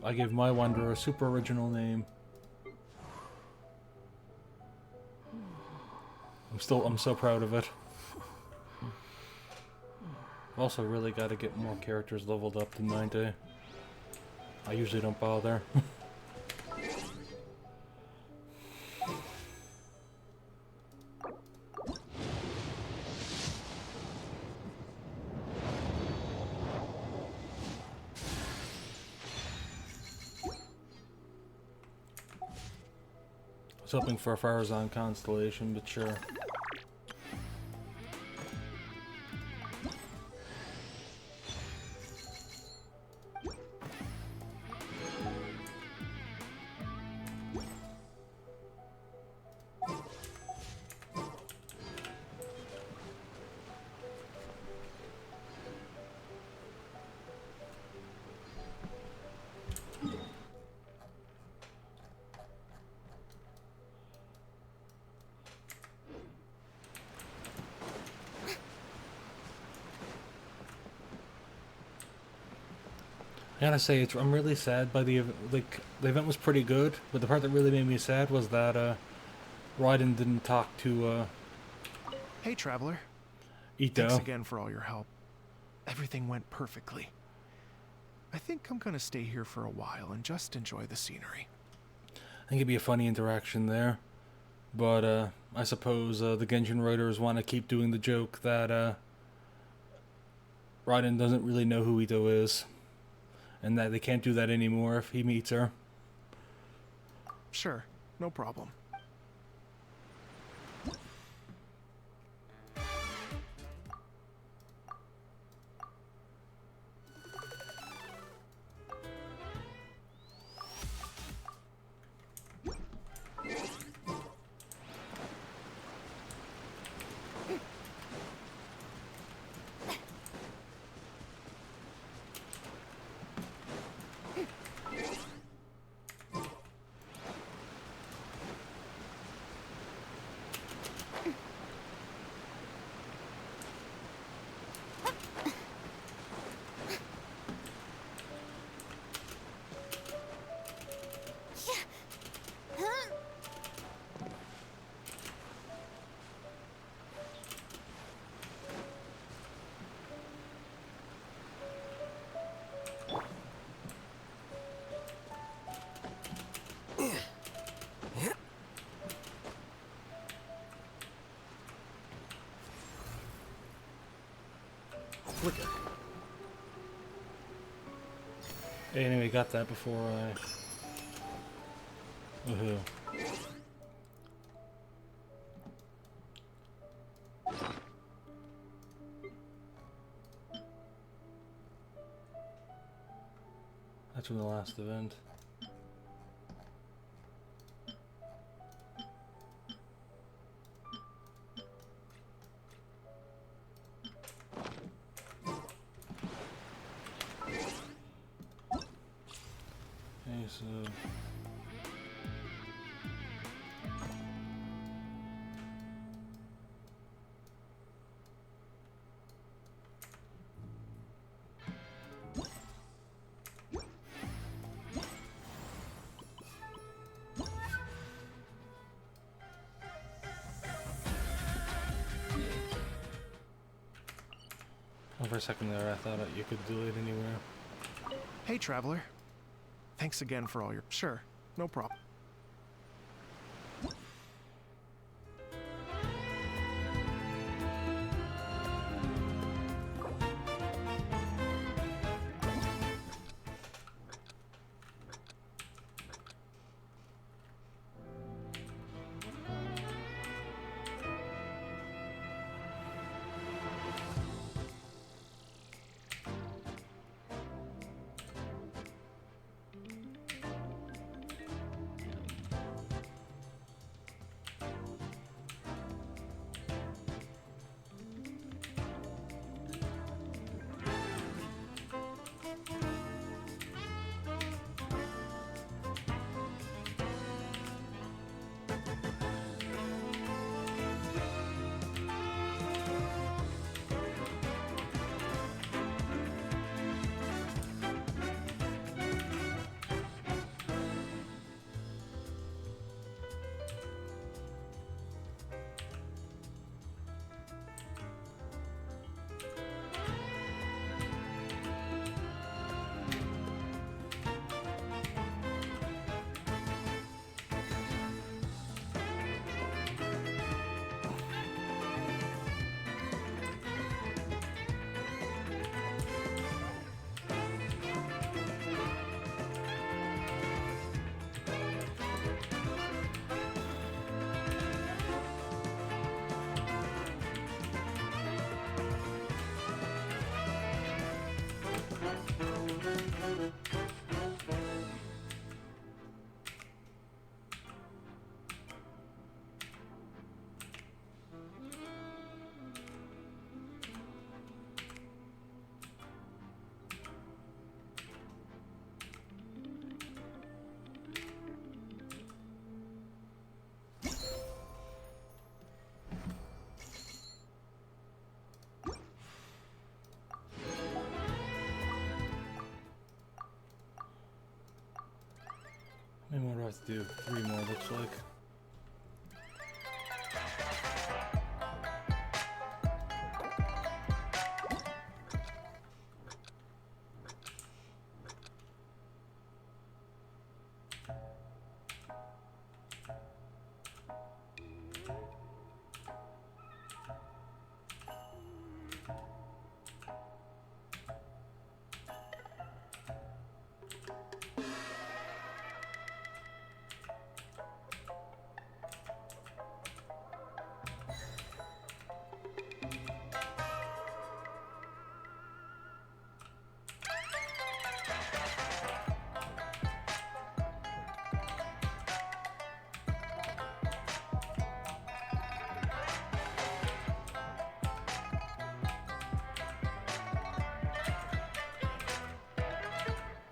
I gave my Wanderer a super original name. I'm so proud of it. I've also really got to get more characters leveled up to 90. I usually don't bother. I was hoping for a Farazan constellation, but sure. I gotta say, I'm really sad by the event was pretty good, but the part that really made me sad was that Raiden didn't talk to Hey, traveler. Itto. Thanks again for all your help. Everything went perfectly. I think I'm gonna stay here for a while and just enjoy the scenery. I think it'd be a funny interaction there, but I suppose the Genshin writers want to keep doing the joke that Raiden doesn't really know who Itto is, and that they can't do that anymore if he meets her. Sure, no problem. Anyway, got that before I... Woohoo. That's from the last event. Okay, so... Oh, for a second there, I thought you could do it anywhere. Hey, traveler. Thanks again for all your... Sure, no problem. Let's do 3 more, looks like.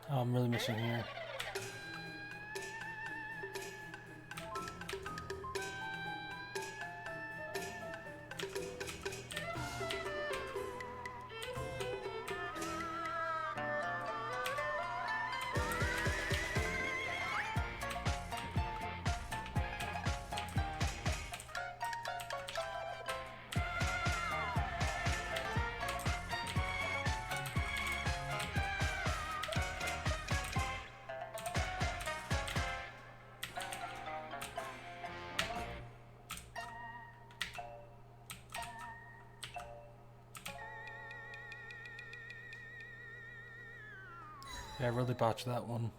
Oh, I'm really missing here. Yeah, I really botched that one.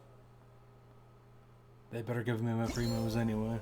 They better give me my primos anyway.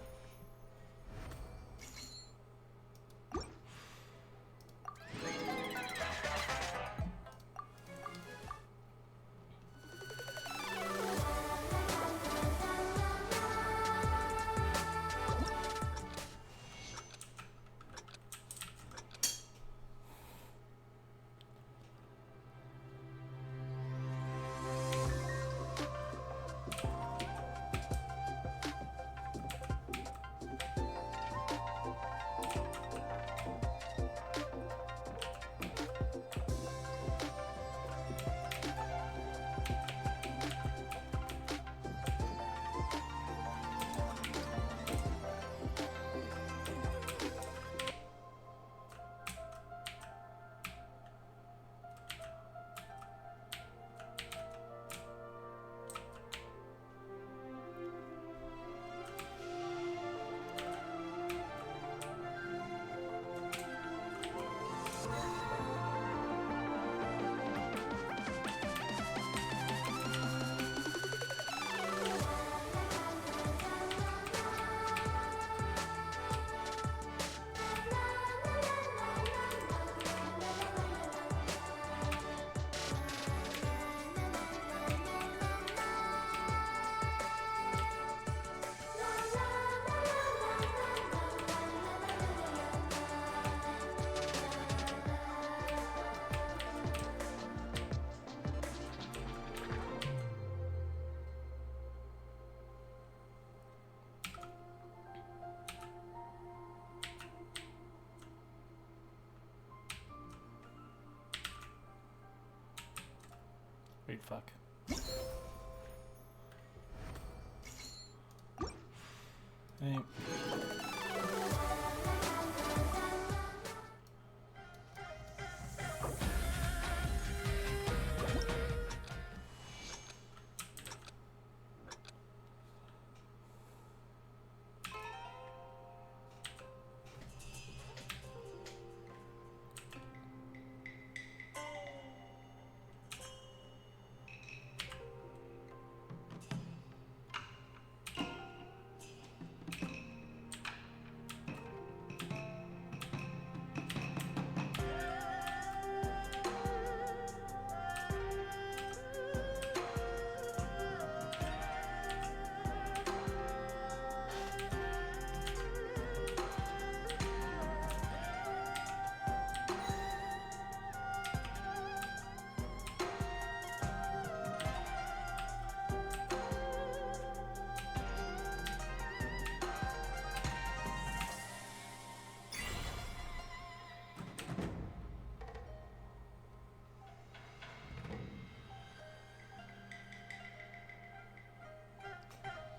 Wait, fuck. Hey.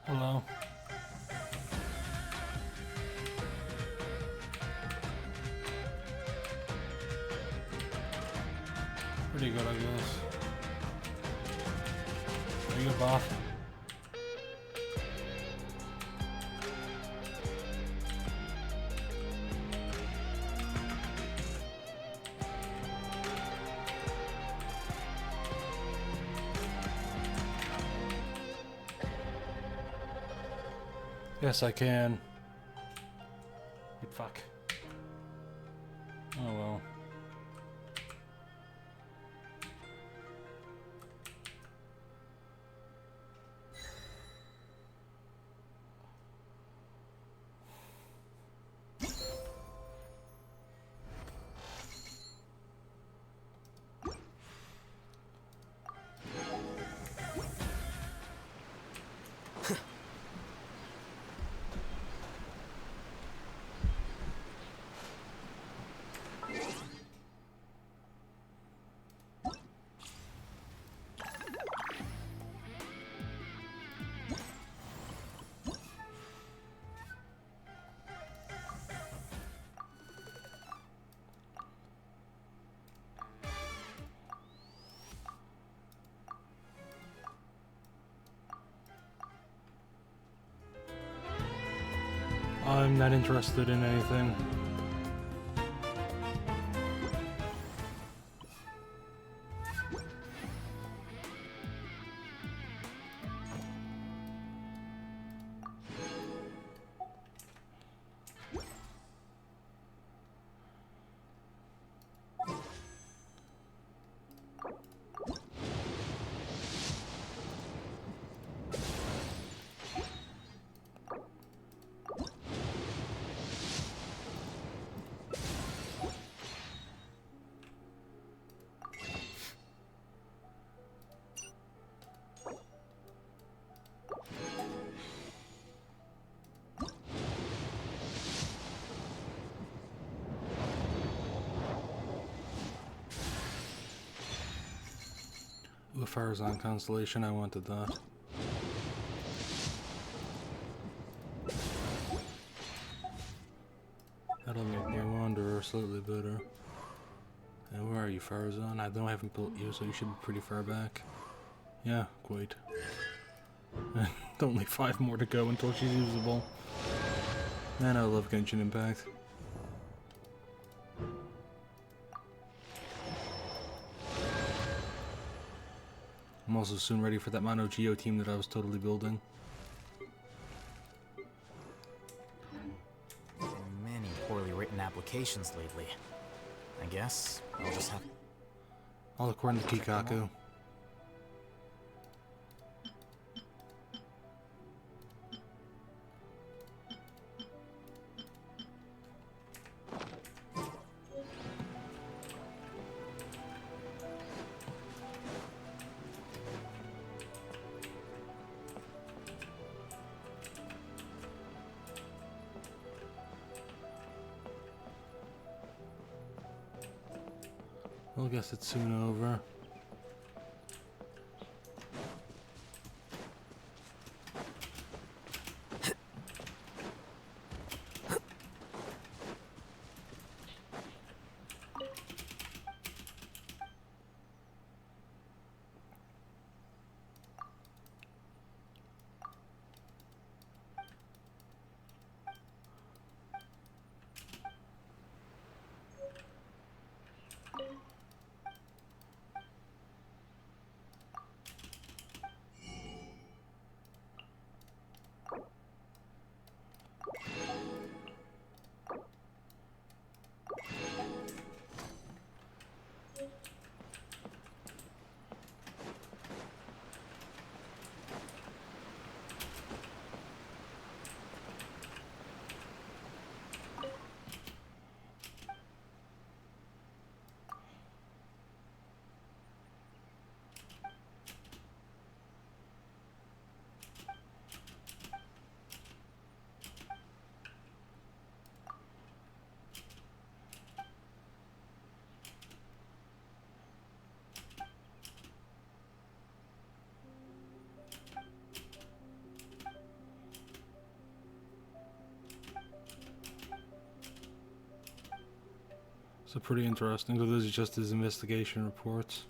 Hello. Pretty good, I guess. Pretty good, boss. Yes, I can. Fuck. Oh well. I'm not interested in anything. The Farazan constellation, I wanted that. That'll make my Wanderer slightly better. And where are you, Farazan? I know I haven't built you, so you should be pretty far back. Yeah, quite. Only 5 more to go until she's usable. Man, I love Genshin Impact. I'm also soon ready for that Mono Geo team that I was totally building. Many poorly written applications lately. I guess I'll just have... All according to Kikaku. Well, I guess it's soon over. So pretty interesting. So this is just his investigation reports.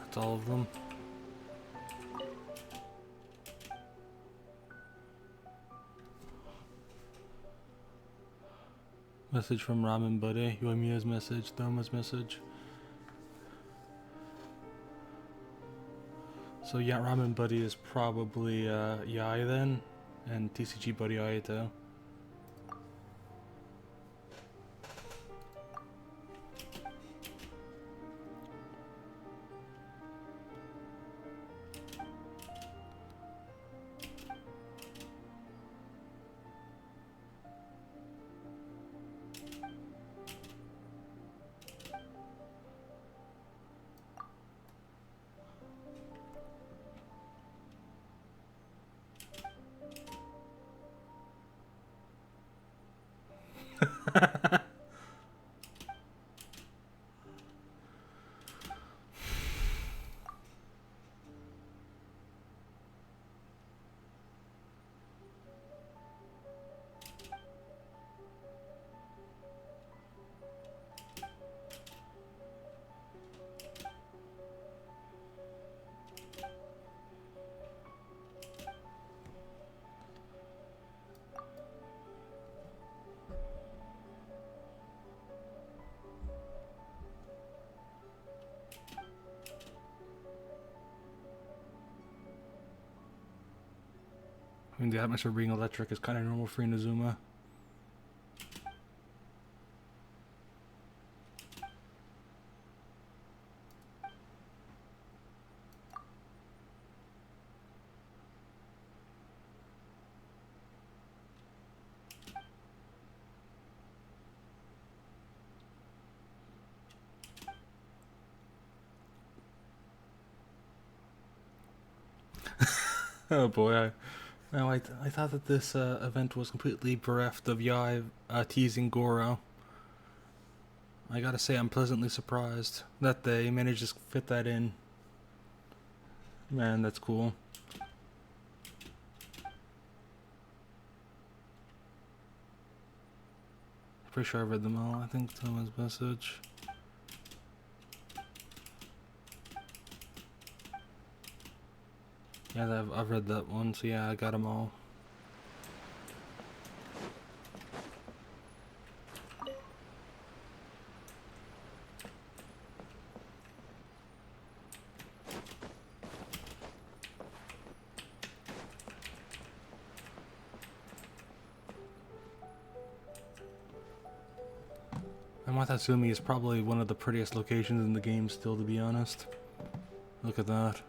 That's all of them. Message from Ramen Buddy. Yoimiya's message. Thoma's message. So yeah, Ramen Buddy is probably Yai then, and TCG Buddy Itto. I mean, the atmosphere being electric is kind of normal for Inazuma. Oh boy, I thought that this event was completely bereft of Yai teasing Goro. I gotta say, I'm pleasantly surprised that they managed to fit that in. Man, that's cool. Pretty sure I read them all. I think Thomas' message. Yeah, I've read that one, so yeah, I got them all. And Watatsumi is probably one of the prettiest locations in the game still, to be honest. Look at that.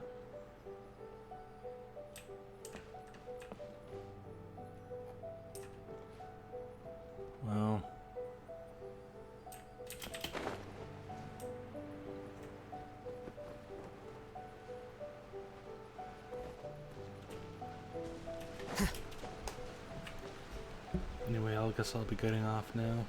Wow. Anyway, I guess I'll be getting off now.